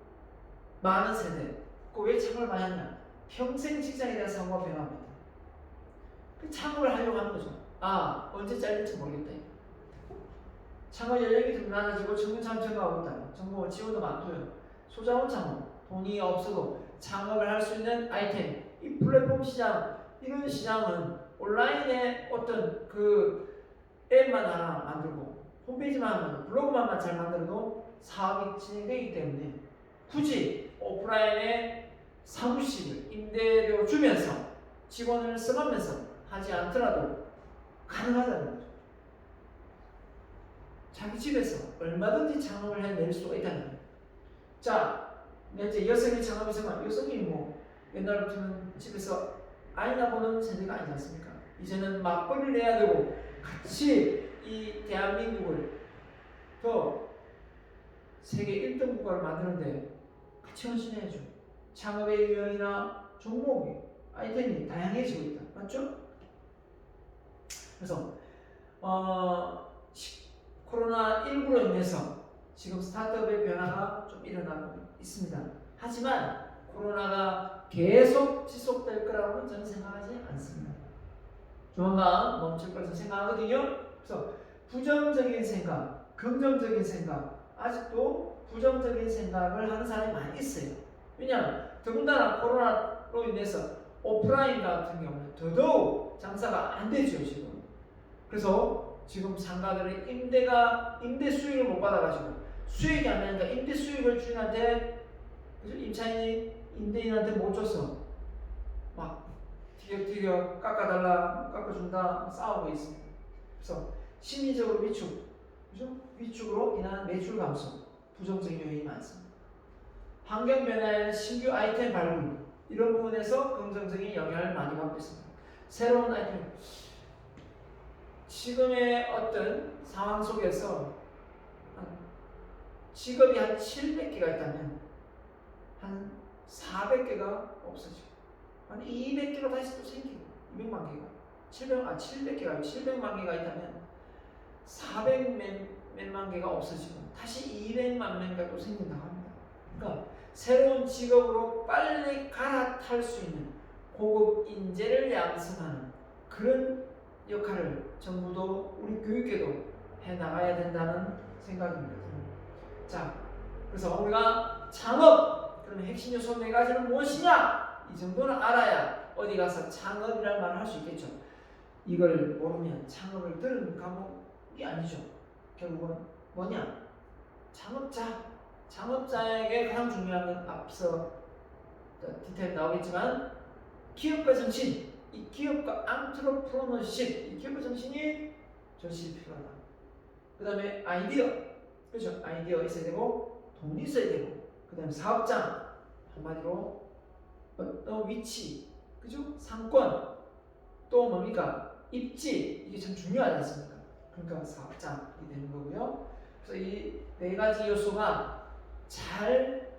많은 세대 왜 창업을 많이 하냐? 평생 직장에 대한 사고가 변화합니다. 그 창업을 하려고 하는 거죠. 언제 잘릴지 모르겠다. 창업 연령이 좀 많아지고 청년 참여가 오고 있다. 정부가 지원도 많고요. 소자원 창업, 돈이 없어도 창업을 할 수 있는 아이템, 이 플랫폼 시장, 이런 시장은 온라인에 어떤 그 앱만 하나 만들고 홈페이지만 블로그만 잘 만들어도 사업이 진행되기 때문에 굳이 오프라인에 사무실을 임대료 주면서 직원을 써가면서 하지 않더라도 가능하다는 거죠. 자기 집에서 얼마든지 창업을 해낼 수가 있다는 거예요. 자, 이제 여성의 창업의 생활, 여성이 뭐 옛날부터는 집에서 아이나 보는 세대가 아니지 않습니까? 이제는 맞벌이를 내야 되고 같이 이 대한민국을 더 세계 1등 국가를 만드는데 같이 헌신해야죠. 창업의 유형이나 종목이 아이템이 다양해지고 있다. 맞죠? 그래서 코로나19로 인해서 지금 스타트업의 변화가 좀 일어나고 있습니다. 하지만 코로나가 계속 지속될 거라고는 저는 생각하지 않습니다. 조만간 멈출 거라고 생각하거든요. 그래서 부정적인 생각, 긍정적인 생각, 아직도 부정적인 생각을 하는 사람이 많이 있어요. 왜냐하면 더군다나 코로나로 인해서 오프라인 같은 경우는 더더욱 장사가 안 되죠 지금. 그래서 지금 상가들의 임대 수익을 못 받아가지고 수익이 안 나니까 임대 수익을 주인한테, 임차인이 임대인한테 못 줘서 막 티격태격 깎아달라, 깎아준다 싸우고 있습니다. 그래서 심리적으로 위축, 그죠? 위축으로 인한 매출 감소, 부정적인 요인이 많습니다. 환경 변화에는 신규 아이템 발굴, 이런 부분에서 긍정적인 영향을 많이 받고 있습니다. 새로운 아이템, 지금의 어떤 상황 속에서 직업이 한 700개가 있다면 한 400개가 없어지고 한 200개가 다시 또 생기고 200만 개가 700개가 700만 개가 있다면 400몇만 개가 없어지고 다시 200만 개가 또 생긴다고 합니다. 그러니까 새로운 직업으로 빨리 갈아탈 수 있는 고급 인재를 양성하는 그런 역할을 정부도 우리 교육계도 해나가야 된다는 생각입니다. 자, 그래서 우리가 창업, 그러면 핵심 요소 4가지는 무엇이냐? 이 정도는 알아야 어디 가서 창업이라는 말을 할 수 있겠죠. 이걸 모르면 창업을 들은 과목이 아니죠. 결국은 뭐냐? 창업자에게 가장 중요한 건 앞서 디테일 나오겠지만 기업가 정신, 이 기업가 안트로프로너십, 이 기업가 정신이 절실히 필요하다. 그 다음에 아이디어, 그렇죠? 아이디어 있어야 되고 돈이 있어야 되고, 그 다음에 사업장, 한마디로 어떤 위치, 그죠? 상권, 또 뭡니까? 입지, 이게 참 중요하지 않습니까? 그러니까 사업장이 되는 거고요. 그래서 이 4가지 요소가 잘,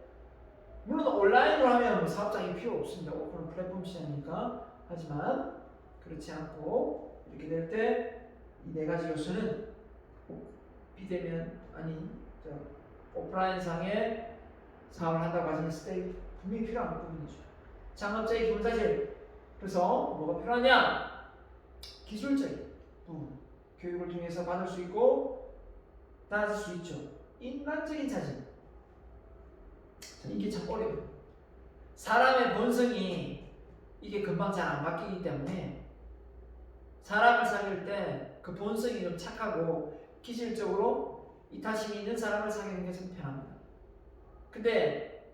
물론 온라인으로 하면 뭐 사업장이 필요 없습니다. 오픈 플랫폼 시장이니까. 하지만 그렇지 않고 이렇게 될 때 이 4가지 요소는 비대면 오프라인 상에 사업을 한다고 가정했을 때 분명히 필요한 부분이죠. 창업자의 기본 사실. 그래서 뭐가 필요하냐? 기술적인 부분, 교육을 통해서 받을 수 있고 나아질 수 있죠. 인간적인 자질. 이게 참 어려워요. 사람의 본성이 이게 금방 잘 안 바뀌기 때문에 사람을 사귈 때 그 본성이 좀 착하고 기질적으로 이타심이 있는 사람을 사귀는 게 좀 편합니다. 근데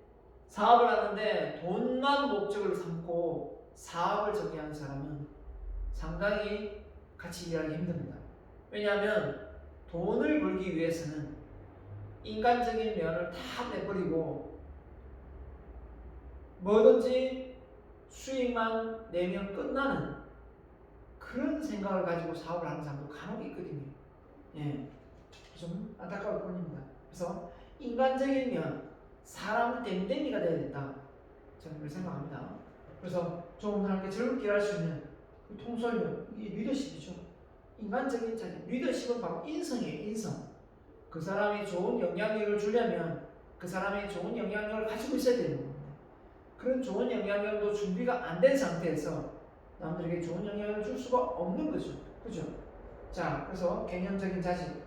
사업을 하는데 돈만 목적을 삼고 사업을 전개하는 사람은 상당히 같이 일하기 힘듭니다. 왜냐하면 돈을 벌기 위해서는 인간적인 면을 다 내버리고 뭐든지 수익만 내면 끝나는 그런 생각을 가지고 사업을 하는 사람도 간혹 있거든요. 예, 좀 안타까울 뿐입니다. 그래서 인간적인 면, 사람 댐댐이가 돼야 된다. 저는 그렇게 생각합니다. 그래서 좀 함께 즐겁게 일할 수 있는 그 통솔력, 이게 리더십이죠. 인간적인 자질, 리더십은 바로 인성이에요. 인성. 그 사람이 좋은 영향력을 주려면 그 사람이 좋은 영향력을 가지고 있어야 되는 겁니다. 그런 좋은 영향력도 준비가 안 된 상태에서 남들에게 좋은 영향을 줄 수가 없는 거죠. 그죠? 자, 그래서 개념적인 자질.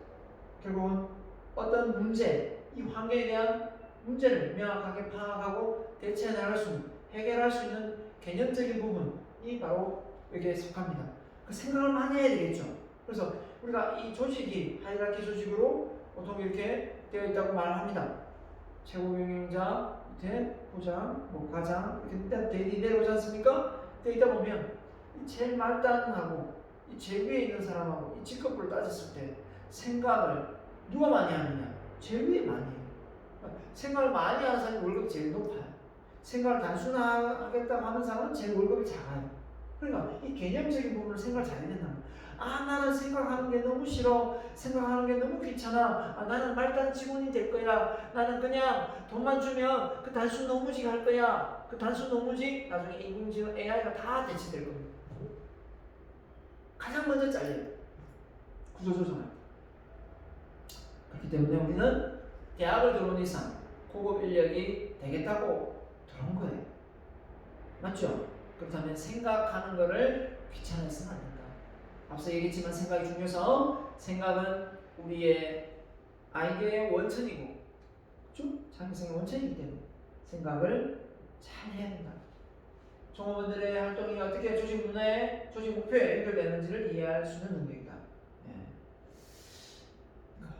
결국은 어떤 문제, 이 환경에 대한 문제를 명확하게 파악하고 대처해 나갈 수 있는, 해결할 수 있는 개념적인 부분이 바로 여기에 속합니다. 그 생각을 많이 해야 되겠죠. 그래서 우리가 이 조직이 하이라키 조직으로 보통 이렇게 되어 있다고 말합니다. 최고 경영자, 밑에 부장, 뭐 과장 이렇게 대리 내려오지 않습니까? 되어 있다 보면 이 제일 말단하고 이 제일 위에 있는 사람하고 이 직급으로 따졌을 때 생각을 누가 많이 하느냐? 제일 위에 많이 해요. 생각을 많이 하는 사람이 월급이 제일 높아요. 생각을 단순하겠다고 하는 사람은 제일 월급이 작아요. 그러니까 이 개념적인 부분을 생각을 잘 해야 된다는 거예요. 아, 나는 생각하는 게 너무 싫어. 생각하는 게 너무 귀찮아. 아, 나는 말단 직원이 될 거야. 나는 그냥 돈만 주면 그 단순 노무직 할 거야. 그 단순 노무직 나중에 인공지능 AI가 다 대체될 겁니다. 가장 먼저 잘려요. 구조조정할 때. 그렇기 때문에 우리는 대학을 들어온 이상 고급 인력이 되겠다고 들어온 거예요. 맞죠? 그렇다면 생각하는 거를 귀찮아해서는 안 된다. 앞서 얘기했지만 생각이 중요해서 생각은 우리의 아이디어의 원천이고, 그렇죠? 자기성의 원천이기 때문에 생각을 잘 해야 된다. 종업원들의 활동이 어떻게 조직 문화에, 조직 목표에 연결되는지를 이해할 수 있는 능력이다. 예.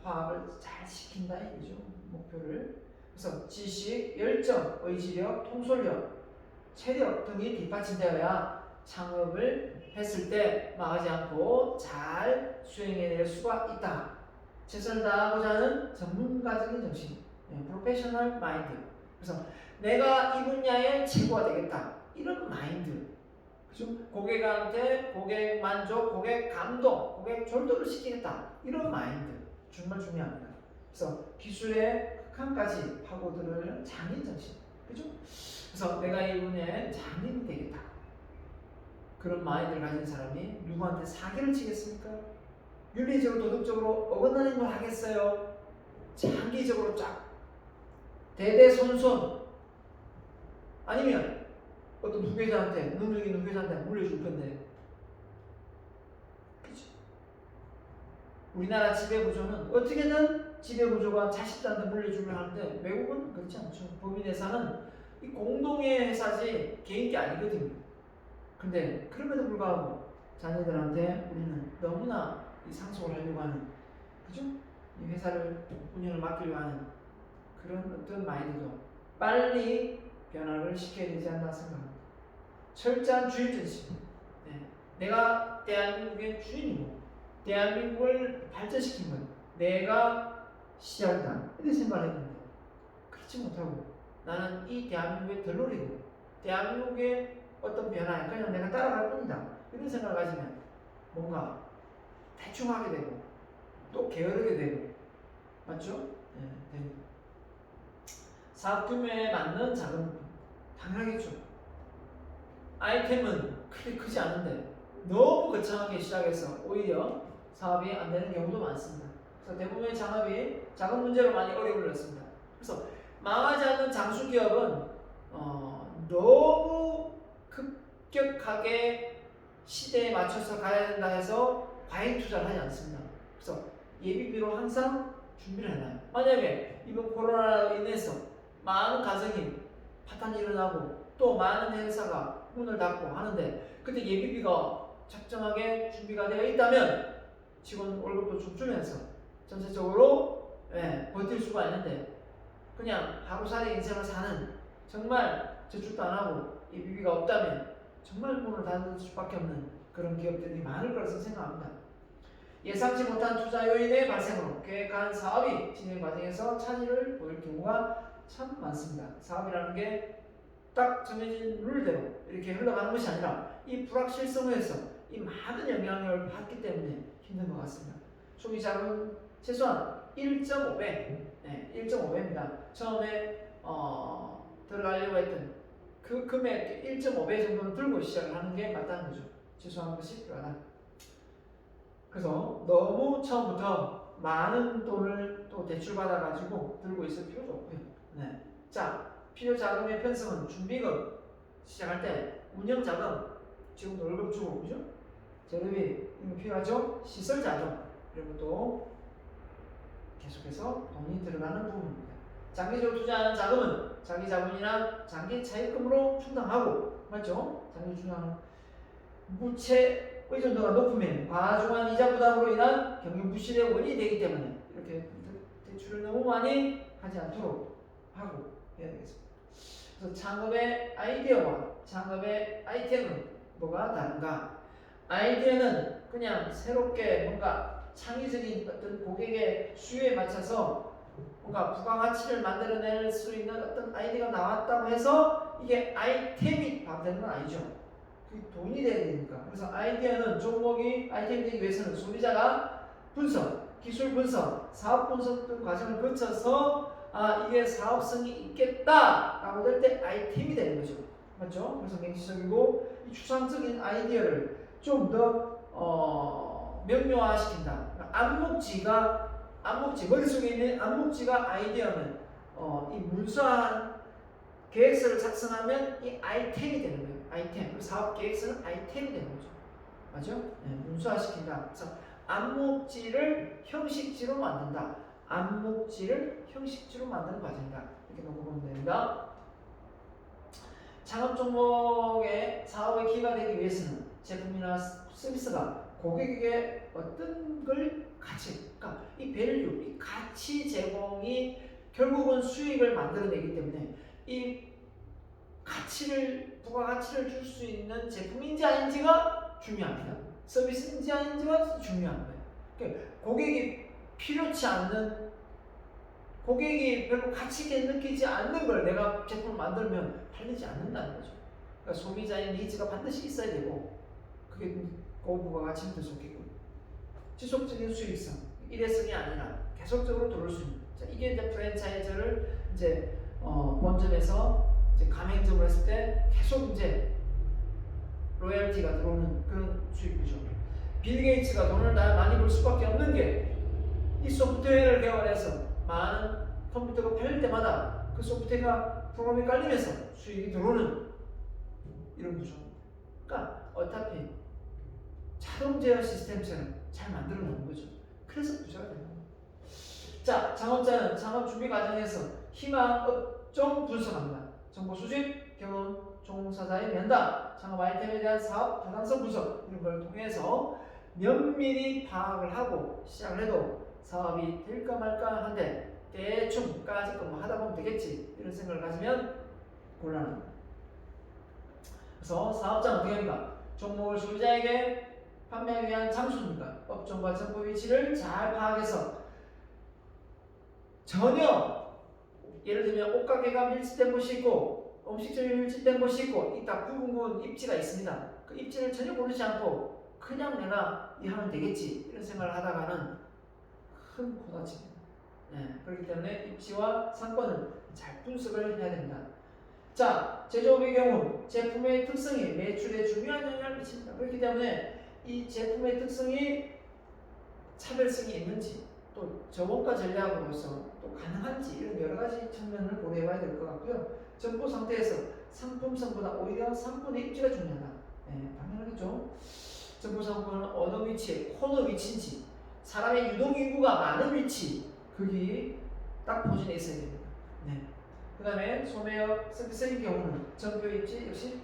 화합을 잘 시킨다 이거죠. 목표를. 그래서 지식, 열정, 의지력, 통솔력, 체력 등이 뒷받침되어야 창업을 했을 때 망하지 않고 잘 수행해낼 수가 있다. 최선을 다하고자 하는 전문가적인 정신, 프로페셔널 마인드. 그래서 내가 이 분야의 최고가 되겠다. 이런 마인드. 그죠? 고객한테 고객 만족, 고객 감동, 고객 졸도를 시키겠다. 이런 마인드. 정말 중요합니다. 그래서 기술의 극한까지 파고들을 장인 정신. 그죠? 그래서 내가 이 분야의 장인이 되겠다. 그런 마인드를 가진 사람이 누구한테 사기를 치겠습니까? 윤리적으로 도덕적으로 어긋나는 걸 하겠어요? 장기적으로 쫙 대대손손 아니면 어떤 후계자한테 능력 있는 후계자한테 물려줄 건데, 그치? 우리나라 지배구조는 어떻게든 지배구조가 자식들한테 물려주려 하는데 외국은 그렇지 않죠. 법인회사는 이 공동의 회사지 개인 게 아니거든요. 근데 그럼에도 불구하고 자녀들한테 우리는 너무나 이 상속을 하려고 하는, 그죠? 이 회사를 운영을 맡기려고 하는 그런 어떤 마인드도 빨리 변화를 시켜야 되지 않나 생각합니다. 철저한 주인전심. 네. 내가 대한민국의 주인이고 대한민국을 발전시킨 건 내가 시작이다. 이렇게 생각을 했는데 그렇지 못하고 나는 이 대한민국의 덜놀이고 대한민국의 어떤 변화에 그냥 내가 따라갈 뿐이다. 이런 생각을 가지면 뭔가 대충 하게 되고 또 게으르게 되고, 맞죠? 네. 사업 규모에 맞는 자금 당연하겠죠. 아이템은 크게 크지 않은데 너무 거창하게 시작해서 오히려 사업이 안 되는 경우도 많습니다. 그래서 대부분의 창업이 자금 문제로 많이 어려움을 겪습니다. 그래서 망하지 않는 장수 기업은 너무 급격하게 시대에 맞춰서 가야 된다 해서 과잉 투자를 하지 않습니다. 그래서 예비비로 항상 준비를 해놔요. 만약에 이번 코로나로 인해서 많은 가정이 파탄이 일어나고 또 많은 회사가 문을 닫고 하는데 그때 예비비가 적정하게 준비가 되어 있다면 직원 월급도 좀 주면서 전체적으로 버틸 수가 있는데 그냥 하루살이 인생을 사는, 정말 저축도 안 하고 예비비가 없다면 정말 문을 닫을 수밖에 없는 그런 기업들이 많을 거라고 생각합니다. 예상치 못한 투자 요인의 발생으로 계획한 사업이 진행 과정에서 차질을 보일 경우가 참 많습니다. 사업이라는 게 딱 정해진 룰대로 이렇게 흘러가는 것이 아니라 이 불확실성에서 이 많은 영향을 받기 때문에 힘든 것 같습니다. 초기 자금은 최소한 1.5배, 1.5배입니다. 처음에 들어가려고 했던 그 금액 1.5배 정도는 들고 시작을 하는 게 맞다는 거죠. 최소한 것이 필요하다. 그래서 너무 처음부터 많은 돈을 또 대출받아가지고 들고 있을 필요도 없고요. 네. 자, 필요 자금의 편성은 준비금 시작할 때 운영자금, 지금 월급 주고, 그죠? 재료비 이거 필요하죠? 시설 자금 이런 것도 계속해서 돈이 들어가는 부분입니다. 장기적으로 투자하는 자금은 자기 자본이나 장기 차입금으로 충당하고, 맞죠? 장기 충당. 부채 의존도가 높으면 과중한 이자 부담으로 인한 경영 부실의 원인이 되기 때문에 이렇게 대출을 너무 많이 하지 않도록 하고 해야 되겠습니다. 그래서 창업의 아이디어와 창업의 아이템은 뭐가 다른가? 아이디어는 그냥 새롭게 뭔가 창의적인 어떤 고객의 수요에 맞춰서 뭔가 부가가치를 만들어낼 수 있는 어떤 아이디어가 나왔다고 해서 이게 아이템이 바로 되는 건 아니죠. 그게 돈이 돼야 되니까. 그래서 아이디어는 종목이 아이템이 되기 위해서는 소비자가 분석, 기술 분석, 사업 분석 등 과정을 거쳐서 이게 사업성이 있겠다라고 될 때 아이템이 되는 거죠. 맞죠? 그래서 맹시적이고 이 추상적인 아이디어를 좀 더 명료화시킨다. 암묵지 머릿속에 있는 암묵지가 아이디어면 이 문서한 계획서를 작성하면 이 아이템이 되는 거예요. 아이템. 사업 계획서는 아이템이 되는 거죠. 맞죠? 네, 문서화시킨다. 그래서 암묵지를 형식지로 만든다. 암묵지를 형식지로 만드는 과정이다. 이렇게 넘어가면 됩니다. 창업 종목의 사업의 기회가 되기 위해서는 제품이나 서비스가 고객에게 어떤 걸 그러니까 이 밸류, 이 가치 제공이 결국은 수익을 만들어내기 때문에 이 부가가치를 줄 수 있는 제품인지 아닌지가 중요합니다. 서비스인지 아닌지가 중요한 거예요. 그러니까 고객이 별로 가치 있게 느끼지 않는 걸 내가 제품을 만들면 팔리지 않는다는 거죠. 그러니까 소비자의 니즈가 반드시 있어야 되고, 그게 고부가가치를 좋겠고, 지속적인 수익성, 일회성이 아니라 계속적으로 들어올 수 있는. 자, 이게 이제 프랜차이즈를 이제 본점에서 이제 가맹점을 했을 때 계속 이제 로열티가 들어오는 그런 수익이죠. 빌 게이츠가 돈을 많이 벌 수밖에 없는 게 이 소프트웨어를 개발해서 많은 컴퓨터가 팔릴 때마다 그 소프트웨어가 프로그램이 깔리면서 수익이 들어오는 이런 구조. 그러니까 어차피 자동 제어 시스템처럼 잘 만들어 놓은 거죠. 그래서 부자가 되는 거예요. 자, 창업자는 창업 준비 과정에서 희망 업종 분석합니다. 정보 수집, 경험, 종사자의 면담, 창업 아이템에 대한 사업 타당성 분석 이런 걸 통해서 면밀히 파악을 하고 시작을 해도 사업이 될까 말까 한데 대충까짓 것만 하다 보면 되겠지 이런 생각을 가지면 곤란합니다. 그래서 사업자는 어떻게 합니까? 종목을 소비자에게 판매하기 위한 장소입니다. 업종과 정보 위치를 잘 파악해서 전혀 예를 들면 옷가게가 밀집된 곳이 있고 음식점이 밀집된 곳이 있고 딱 구분 입지가 있습니다. 그 입지를 전혀 모르지 않고 그냥 내가 하면 되겠지 이런 생각을 하다가는 큰 고다칩니다. 네, 그렇기 때문에 입지와 상권을 잘 분석을 해야 됩니다. 자, 제조업의 경우 제품의 특성이 매출에 중요한 영향을 미칩니다. 그렇기 때문에 이 제품의 특성이 차별성이 있는지 또 저원가 전략으로서 또 가능한지 이런 여러 가지 측면을 고려해봐야 될 것 같고요. 정보 상태에서 상품성보다 오히려 상품의 입지가 중요하다. 네, 당연하겠죠. 정보 상품은 어느 위치에 코너 위치인지 사람의 유동인구가 많은 위치 거기 딱 포진해 있어야 됩니다. 네. 그 다음에 소매업 서비스의 경우는 정보 입지 역시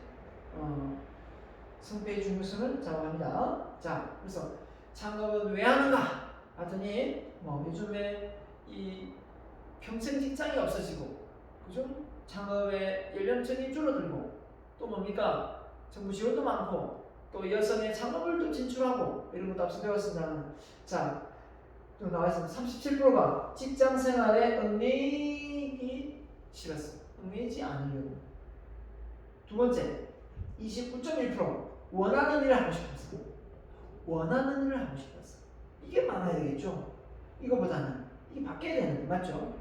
성패의 중요성을 좌우합니다. 자, 그래서 창업은 왜 하는가? 하더니 요즘에 이 평생 직장이 없어지고, 그죠? 창업의 연령층이 줄어들고, 또 뭡니까? 정부 지원도 많고, 또 여성의 창업을 또 진출하고 이런 것도 앞서 배웠습니다. 자, 또 나와 있습니다. 37%가 직장 생활에 얽매이기 싫었어요. 얽매이지 않으려고. 두 번째, 29.1% 원하는 일을 하고 싶었어요. 원하는 일을 하고 싶었어요. 이게 많아야 되겠죠. 이거보다는 이게 바뀌어야 되는데 맞죠?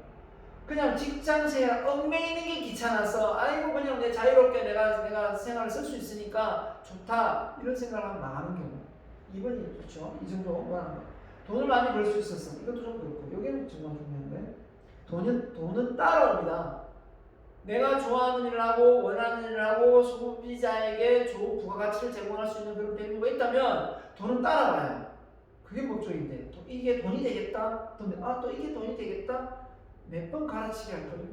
그냥 직장 생활 얽매이는 게 귀찮아서 아이고 그냥 내 자유롭게 내가 생활을 쓸 수 있으니까 좋다 이런 생각을 하면 망하는 경우 2번이 좋죠. 이 정도 원하는 거. 돈을 많이 벌 수 있었어. 이것도 좀 그렇고 여기는 정말 중요한데 돈은 따라옵니다. 내가 좋아하는 일을 하고 원하는 일을 하고 소비자에게 좋은 부가가치를 제공할 수 있는 그런 밸류가 있다면 돈은 따라와요. 그게 목적인데 이게 돈이 되겠다? 또 이게 돈이 되겠다? 몇 번 가르치게 할 거예요.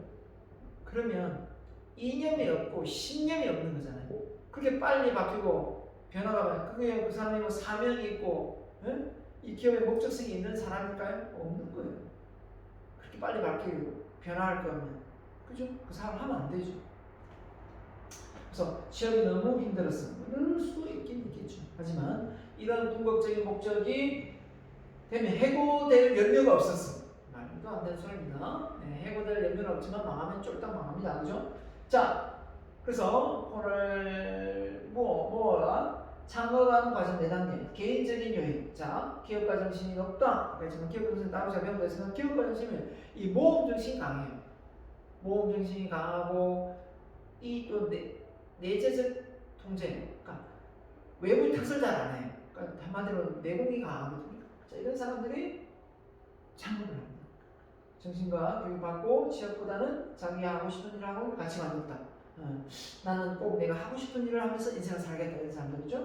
그러면 이념이 없고 신념이 없는 거잖아요. 그렇게 빨리 바뀌고 변화가 그게 그 사람이 뭐 사명이 있고 이 기업의 목적성이 있는 사람일까요? 없는 거예요. 그렇게 빨리 바뀌고 변화할 거면 그죠? 그 사람 하면 안 되죠. 그래서 취업이 너무 힘들었어. 그럴 수도 있긴 있겠죠. 하지만 이런 궁극적인 목적이 되면 해고될 염려가 없었어. 말도 안 되는 소리입니다. 네, 해고될 염려는 없지만 망하면 쫄딱 망합니다. 그죠? 자, 그래서 오늘 창업하는 과정 4단계. 개인적인 요인. 자, 기업가 정신이 높다. 그렇지만 기업가 정신 따로 제가 배운 데서는 기업가 정신은 이 모험 정신이 강해요. 모험 정신이 강하고 이 또 내재적 통제. 그러니까 외부 탓을 잘 안 해요. 그러니까 한마디로 내공이 강하거든요. 자, 이런 사람들이 창업을 합니다. 정신과 교육받고 취업보다는 자기 하고 싶은 일을 하고 같이 만든다. 나는 꼭 내가 하고 싶은 일을 하면서 인생을 살겠다 이런 사람들이죠.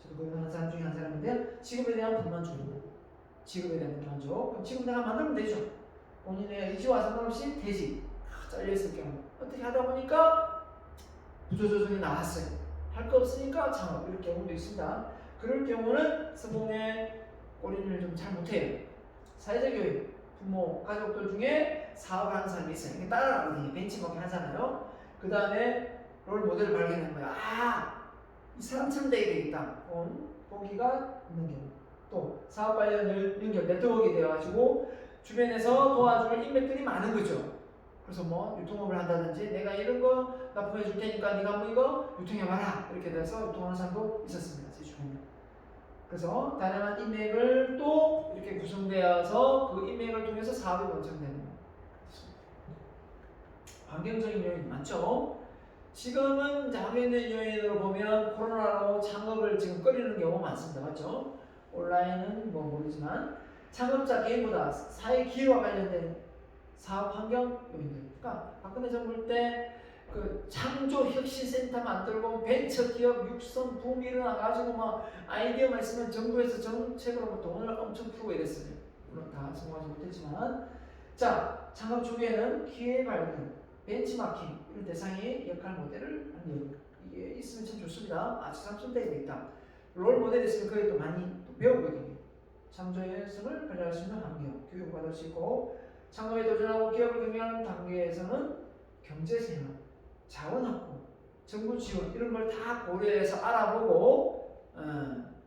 저도 그런 하는 사람 중에 한 사람인데 직업에 대한 불만족입니다. 직업에 대한 불만족. 그럼 직업 내가 만들면 되죠. 본인의 의지와 상관없이 퇴직. 잘려있을 경우 어떻게 하다 보니까 구조조정이 나왔어요. 할 거 없으니까 창업 이럴 경우도 있습니다. 그럴 경우는 성공의 꼬리를 좀 잘 못해요. 사회적 교육, 부모, 가족들 중에 사업을 하는 사람이 있어요. 이게 따라가거든요. 벤치마킹 하잖아요. 그 다음에 롤 모델을 발견하는 거야. 아, 이 사람처럼 되게 되겠다. 보기가 있는 경우. 또 사업 관련 연결 네트워크가 되어가지고 주변에서 도와줄 인맥들이 많은 거죠. 그래서 뭐 유통업을 한다든지 내가 이런 거 납품해 줄 테니까 네가 뭐 이거 유통해봐라 이렇게 돼서 유통하는 사람도 있었습니다. 제 주변에. 그래서 다양한 인맥을 또 이렇게 구성되어서 그 인맥을 통해서 사업이 완성되는 거예요. 환경적인 요인 많죠? 지금은 이제 환경적인 요인으로 보면 코로나로 창업을 지금 꺼리는 경우가 많습니다. 맞죠? 온라인은 뭐 모르지만 창업자 개인보다 사회 기회와 관련된 사업 환경 요인들. 그러니까 박근혜 정부 때 그 창조 혁신 센터 만들고 벤처 기업 육성 붐이 일어나가지고 막 아이디어만 있으면 정부에서 정책으로 뭐 돈을 엄청 풀고 이랬어요. 물론 다 성공하지 못했지만, 자 창업 초기에는 기회 발견, 벤치마킹 이런 대상의 역할 모델을 하는 이게 있으면 참 좋습니다. 아주 참선되어 있다. 롤 모델이 있으면 그게 또 많이 또 배우거든요. 창조의 성을 발휘할 수 있는 환경, 교육을 받을 수 있고. 창업에 도전하고 기업을 경영하는 단계에서는 경제생활, 자원 확보, 정부 지원 이런 걸 다 고려해서 알아보고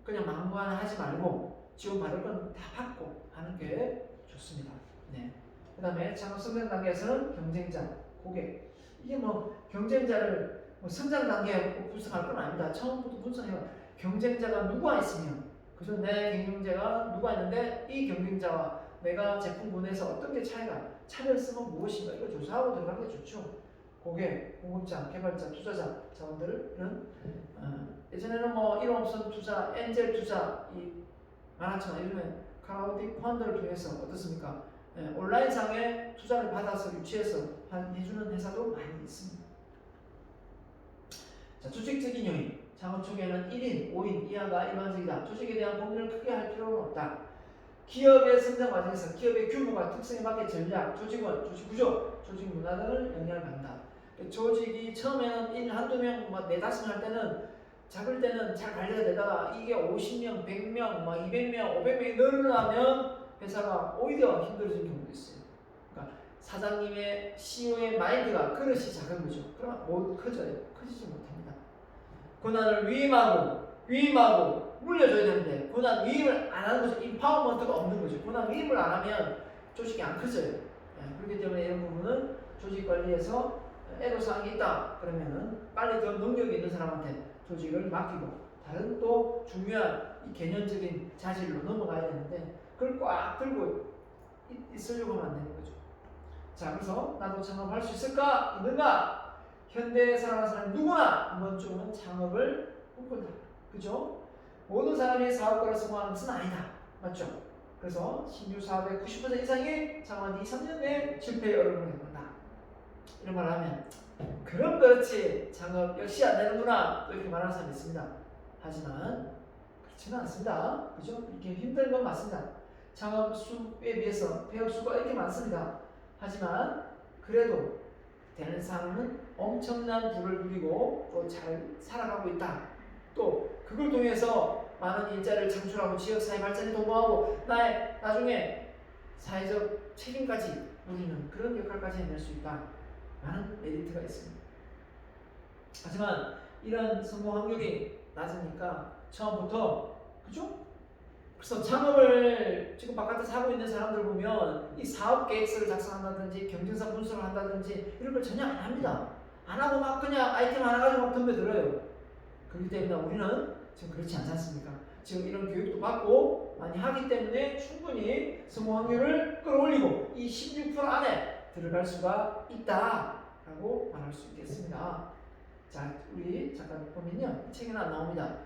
그냥 막무가내하지 말고 지원 받을 건 다 받고 하는 게 좋습니다. 네. 그 다음에 창업 성장 단계에서는 경쟁자, 고객. 이게 뭐 경쟁자를 뭐 성장 단계에 꼭 분석할 건 아닙니다. 처음부터 분석해요. 경쟁자가 누가 있으면 그래서 내 경쟁자가 누가 있는데 이 경쟁자와 내가 제품군에서 어떤 게 차별성은 무엇인가 이걸 조사하고 들어가는 게 좋죠. 고객, 공급자, 개발자, 투자자 자원들은 예전에는 뭐 1호선 투자, 엔젤 투자 많았지만 요즘에 크라우딩 펀드를 통해서 어떻습니까? 온라인상에 투자를 받아서 유치해서 해주는 회사도 많이 있습니다. 자, 조직적인 요인. 창업 초기에는 1인, 5인 이하가 일반적이다. 조직에 대한 고민을 크게 할 필요는 없다. 기업의 성장 과정에서 기업의 규모가 특성에 맞게 전략, 조직원, 조직 구조, 조직 문화 등을 영향을 받는다. 조직이 처음에는 한두 명, 막 4~5명 할 때는 작을 때는 잘 관리가 되다가 이게 50명, 100명, 막 200명, 500명이 늘어나면 회사가 오히려 힘들어지는 경우도 있어요. 그러니까 사장님의 CEO의 마인드가 그릇이 작은 거죠. 그러면 못 커져요. 커지지 못합니다. 권한을 위임하고 물려줘야 되는데 권한 위임을 안 하는 거죠. 임파워먼트가 없는 거죠. 권한 위임을 안 하면 조직이 안 커져요. 그렇기 때문에 이런 부분은 조직 관리에서 애로사항이 있다 그러면은 빨리 더 능력이 있는 사람한테 조직을 맡기고 다른 또 중요한 이 개념적인 자질로 넘어가야 되는데 그걸 꽉 들고 있으려고 하면 안 되는 거죠. 자, 그래서 나도 창업할 수 있을까? 있는가? 현대에 살아가는 사람 누구나 한 번쯤은 창업을 꿈꾼다. 그죠? 모든 사람이 사업가를 성공하는 것은 아니다. 맞죠? 그래서 신규 사업의 90% 이상이 창업 2~3년 내에 실패의 어려움을 겪는다. 이런 말을 하면 그럼 그렇지 창업 역시 안 되는구나 또 이렇게 말하는 사람이 있습니다. 하지만 그렇지는 않습니다. 그죠? 이렇게 힘든 건 맞습니다. 창업 수에 비해서 폐업 수가 이렇게 많습니다. 하지만 그래도 되는 사람은 엄청난 부를 누리고 또 잘 살아가고 있다. 또 그걸 통해서 많은 일자리를 창출하고 지역사회 발전에 도모하고 나중에 사회적 책임까지 누리는 그런 역할까지 해낼 수 있다. 많은 메리트가 있습니다. 하지만 이런 성공 확률이 낮으니까 처음부터 그죠? 그래서 창업을 지금 바깥에서 하고 있는 사람들 보면 이 사업 계획서를 작성한다든지 경쟁사 분석을 한다든지 이런 걸 전혀 안 합니다. 안 하고 막 그냥 아이템 하나 가지고 막 덤벼들어요. 그렇기 때문에 우리는 지금 그렇지 않지 않습니까? 지금 이런 교육도 받고 많이 하기 때문에 충분히 성공 확률을 끌어올리고 이 16% 안에 들어갈 수가 있다라고 말할 수 있겠습니다. 자, 우리 잠깐 보면요. 책에는 안 나옵니다.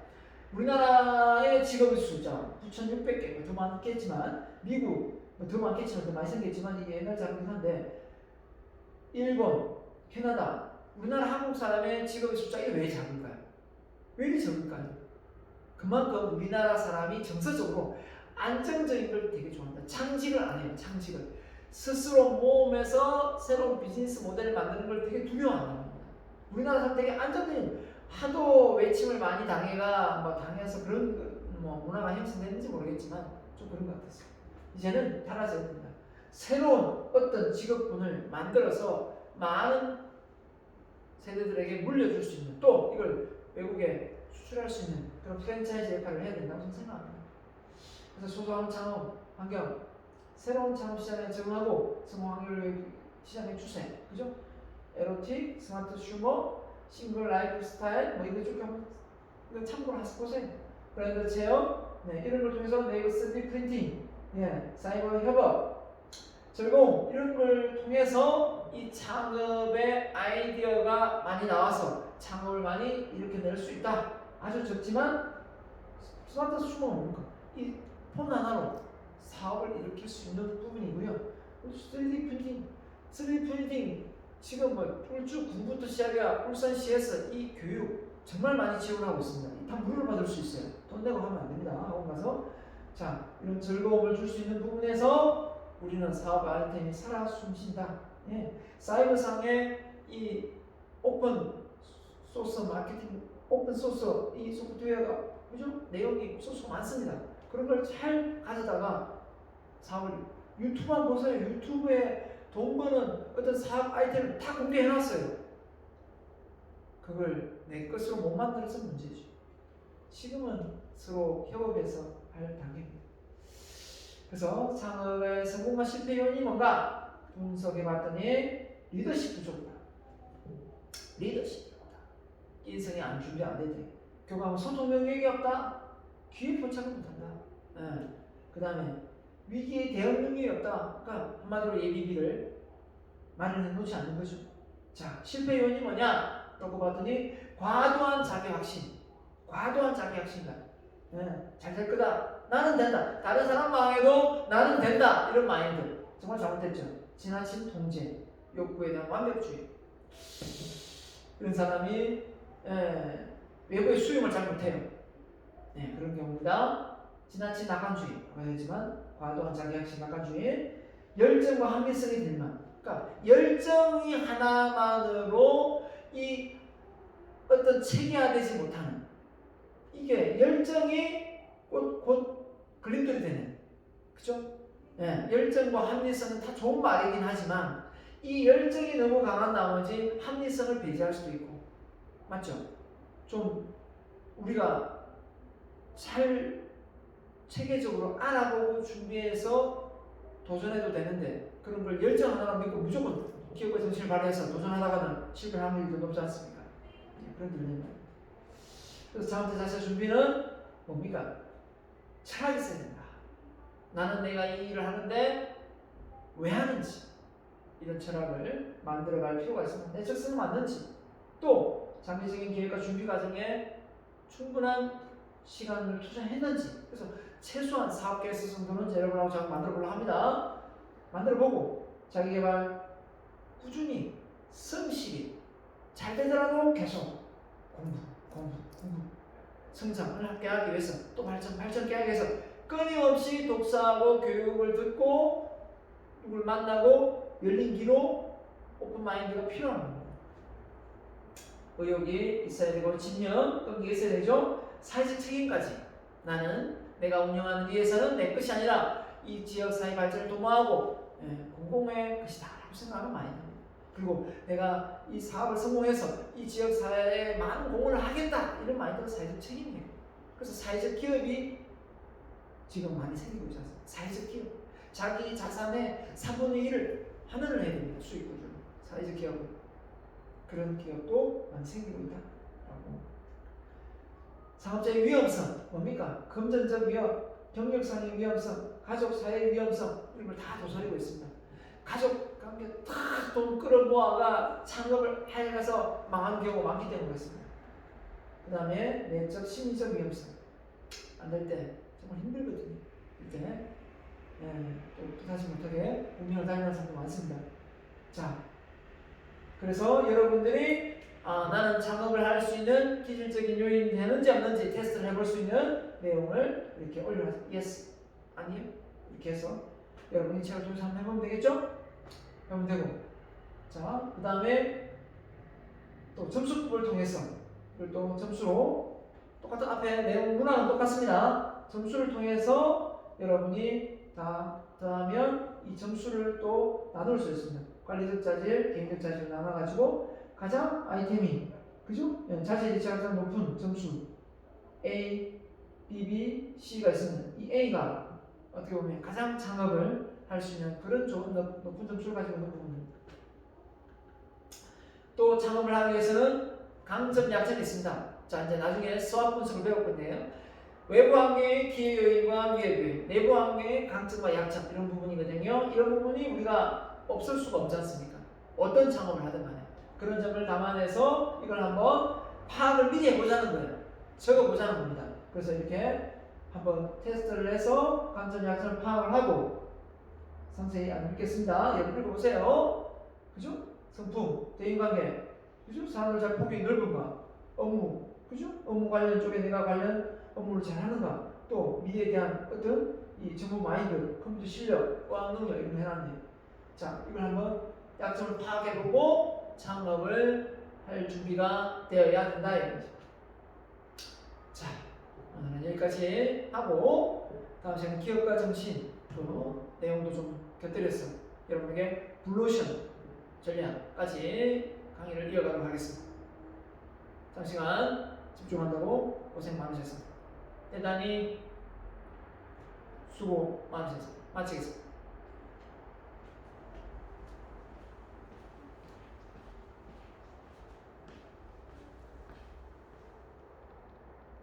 우리나라의 직업의 숫자 9,600개, 더 많겠지만 미국 더 많겠지만 더 많이 생겼지만 이게 옛날 자료긴 한데 일본, 캐나다, 우리나라 한국 사람의 직업의 숫자가 왜 작을까요? 왜 이렇게 적을까요? 그만큼 우리나라 사람이 정서적으로 안정적인 걸 되게 좋아한다. 창직을 안 해요. 창직을 스스로 모으면서 새로운 비즈니스 모델을 만드는 걸 되게 두려워한다는 겁니다. 우리나라 사람 되게 안정적인 하도 외침을 많이 당해서 그런 문화가 형성됐는지 모르겠지만 좀 그런 것 같았어요. 이제는 달라져야 됩니다. 새로운 어떤 직업군을 만들어서 많은 세대들에게 물려줄 수 있는 또 이걸 외국에 수출할 수 있는 그런 프랜차이즈 역할을 해야 된다고 저는 생각합니다. 그래서 소소한 창업 환경, 새로운 창업 시장에 적응하고 성공 확률 시장의 추세, 그죠? 에로틱, 스마트 슈머, 싱글 라이프 스타일, 이거 쭉 한번 이거 참고를 해보세요. 브랜드 체험, 이런 걸 통해서 네이버 3D 프린팅, 사이버 협업, 전공 이런 걸 통해서 이 창업의 아이디어가 많이 나와서 창업을 많이 일으켜낼 수 있다. 아주 적지만 스마트 슈머는 뭡니까? 이 폰 하나로 사업을 일으킬 수 있는 부분이고요. 3D 프린팅 지금 울주 군부터 시작해야 울산시에서 이 교육 정말 많이 지원하고 있습니다. 다 무료로 받을 수 있어요. 돈 내고 하면 안 됩니다. 학원 가서. 자, 이런 즐거움을 줄 수 있는 부분에서 우리는 사업 아이템이 살아 숨쉰다. 사이버상의 이 오픈 소스 마케팅, 오픈 소스 이 소프트웨어가 그죠? 내용이 소스가 많습니다. 그런 걸 잘 가져다가 사업을 유튜브만 보세요. 유튜브에 돈 버는 어떤 사업 아이템을 다 공개해놨어요. 그걸 내 것으로 못 만들어서 문제죠. 지금은 서로 협업해서 할 단계입니다. 그래서 창업의 성공과 실패 요인이 뭔가 분석해봤더니 리더십 부족이다. 리더십이 없다. 인성이 안 준비 안 되지. 교감 소통 능력이 없다. 기회 포착을 못한다. 그 다음에 위기에 대응 능력이 없다. 그러니까 한마디로 예비비를 마련해 놓지 않는 거죠. 자, 실패 요인이 뭐냐? 그러고 봤더니 과도한 자기 확신. 과도한 자기 확신감. 잘 될 거다. 나는 된다. 다른 사람 망해도 나는 된다. 이런 마인드. 정말 잘못됐죠. 지나친 통제, 욕구에 대한 완벽주의. 이런 사람이 외부의 수용을 잘 못해요. 그런 경우입니다. 지나친 낙관주의라고 해야지만 과도한 자기확신, 낙관주의, 열정과 합리성이 들만. 그러니까 열정이 하나만으로 이 어떤 체계화되지 못하는 이게 열정이 곧 걸림돌이 되는, 그죠? 열정과 합리성은 다 좋은 말이긴 하지만 이 열정이 너무 강한 나머지 합리성을 배제할 수도 있고, 맞죠? 좀 우리가 잘 체계적으로 알아보고 준비해서 도전해도 되는데 그런 걸 열정 하나로 믿고 무조건 기업의 정신을 발휘해서 도전하다가는 실패할 확률이 더 높지 않습니까? 그런 일입니다. 그래서 자원대 자체 준비는 뭡니까? 철학이 있어야 된다. 나는 내가 이 일을 하는데 왜 하는지 이런 철학을 만들어갈 필요가 있습니다. 내 적성에 맞는지, 또 장기적인 계획과 준비 과정에 충분한 시간을 투자했는지. 그래서 최소한 사업 계획서 정도는 여러분하고 제가 만들어보려고 합니다. 만들어보고 자기개발 꾸준히 성실히 잘 되더라도 계속 공부 성장을 함께 하기 위해서, 또 발전하기 위해서 끊임없이 독서하고 교육을 듣고 누굴 만나고 열린 귀로 오픈 마인드가 필요한 겁니다. 의욕이 있어야 되고 집념, 끈기가 있어야 되죠. 사회적 책임까지. 나는 내가 운영하는 위해서는 내 것이 아니라 이 지역 사회 발전을 도모하고 공공의 것이다라고 생각하는 마인드입니다. 그리고 내가 이 사업을 성공해서 이 지역 사회에 많은 공헌을 하겠다 이런 마인드가 사회적 책임이에요. 그래서 사회적 기업이 지금 많이 생기고 있지 않습니까? 사회적 기업. 자기 자산의 3분의 1을 환원을 해야 됩니다. 수익 구조. 사회적 기업은. 그런 기업도 많이 생기고 있다라고. 상업자의 위험성 뭡니까? 금전적 위험, 경력상의 위험성, 가족 사회의 위험성 이런 걸 다 도사리고 있습니다. 가족 관계 다 돈 끌어모아가 창업을 해가서 망하는 경우가 많기 때문에 그렇습니다. 그 다음에 내적 심리적 위험성 안 될 때 정말 힘들거든요. 이때 또 뜻하지 못하게 운명을 당하는 사람도 많습니다. 자, 그래서 여러분들이 나는 창업을 할 수 있는 기질적인 요인이 되는지 없는지 테스트를 해볼 수 있는 내용을 이렇게 올려놨습니다. yes, 아니요 이렇게 해서 여러분이 책을 통해서 한번 해보면 되겠죠? 해보면 되고 자, 그 다음에 또 점수법을 통해서 또 점수로 똑같은 앞에 내용 문항은 똑같습니다. 점수를 통해서 여러분이 다 더하면 이 점수를 또 나눌 수 있습니다. 관리적 자질, 개인적 자질을 나눠가지고 가장 아이템이 그죠? 자질이 가장 높은 점수 A, B, B, C가 있으면 이 A가 어떻게 보면 가장 창업을 할 수 있는 그런 좋은 높은 점수를 가지고 있는 부분입니다. 또 창업을 하기 위해서는 강점, 약점이 있습니다. 자, 이제 나중에 수학 분석을 배울 건데요. 외부 환경의 기회 요인과 위협 요인, 내부 환경의 강점과 약점 이런 부분이거든요. 이런 부분이 우리가 없을 수가 없지 않습니까? 어떤 창업을 하든 간에 그런 점을 감안해서 이걸 한번 파악을 미리 해보자는 거예요. 적어보자는 겁니다. 그래서 이렇게 한번 테스트를 해서 강점, 약점을 파악을 하고 상세히 안 읽겠습니다. 여러분 읽어보세요. 그죠? 성품, 대인관계, 그죠? 사람들 잘 보기 넓은가, 업무, 그죠? 업무 관련 쪽에 내가 관련 업무를 잘 하는가, 또 미래에 대한 어떤 이 정보 마인드, 컴퓨터 실력, 과학 능력 이런 거 해놨네요. 자, 이걸 한번 약점을 파악해보고 창업을 할 준비가 되어야 된다 이거죠. 자, 오늘은 여기까지 하고 다음 시간에 기업가 정신 또 내용도 좀 곁들여서 여러분에게 블루오션 전략까지 강의를 이어가도록 하겠습니다. 장시간 집중한다고 고생 많으셨습니다. 대단히 수고 많으셨습니다. 마치겠습니다.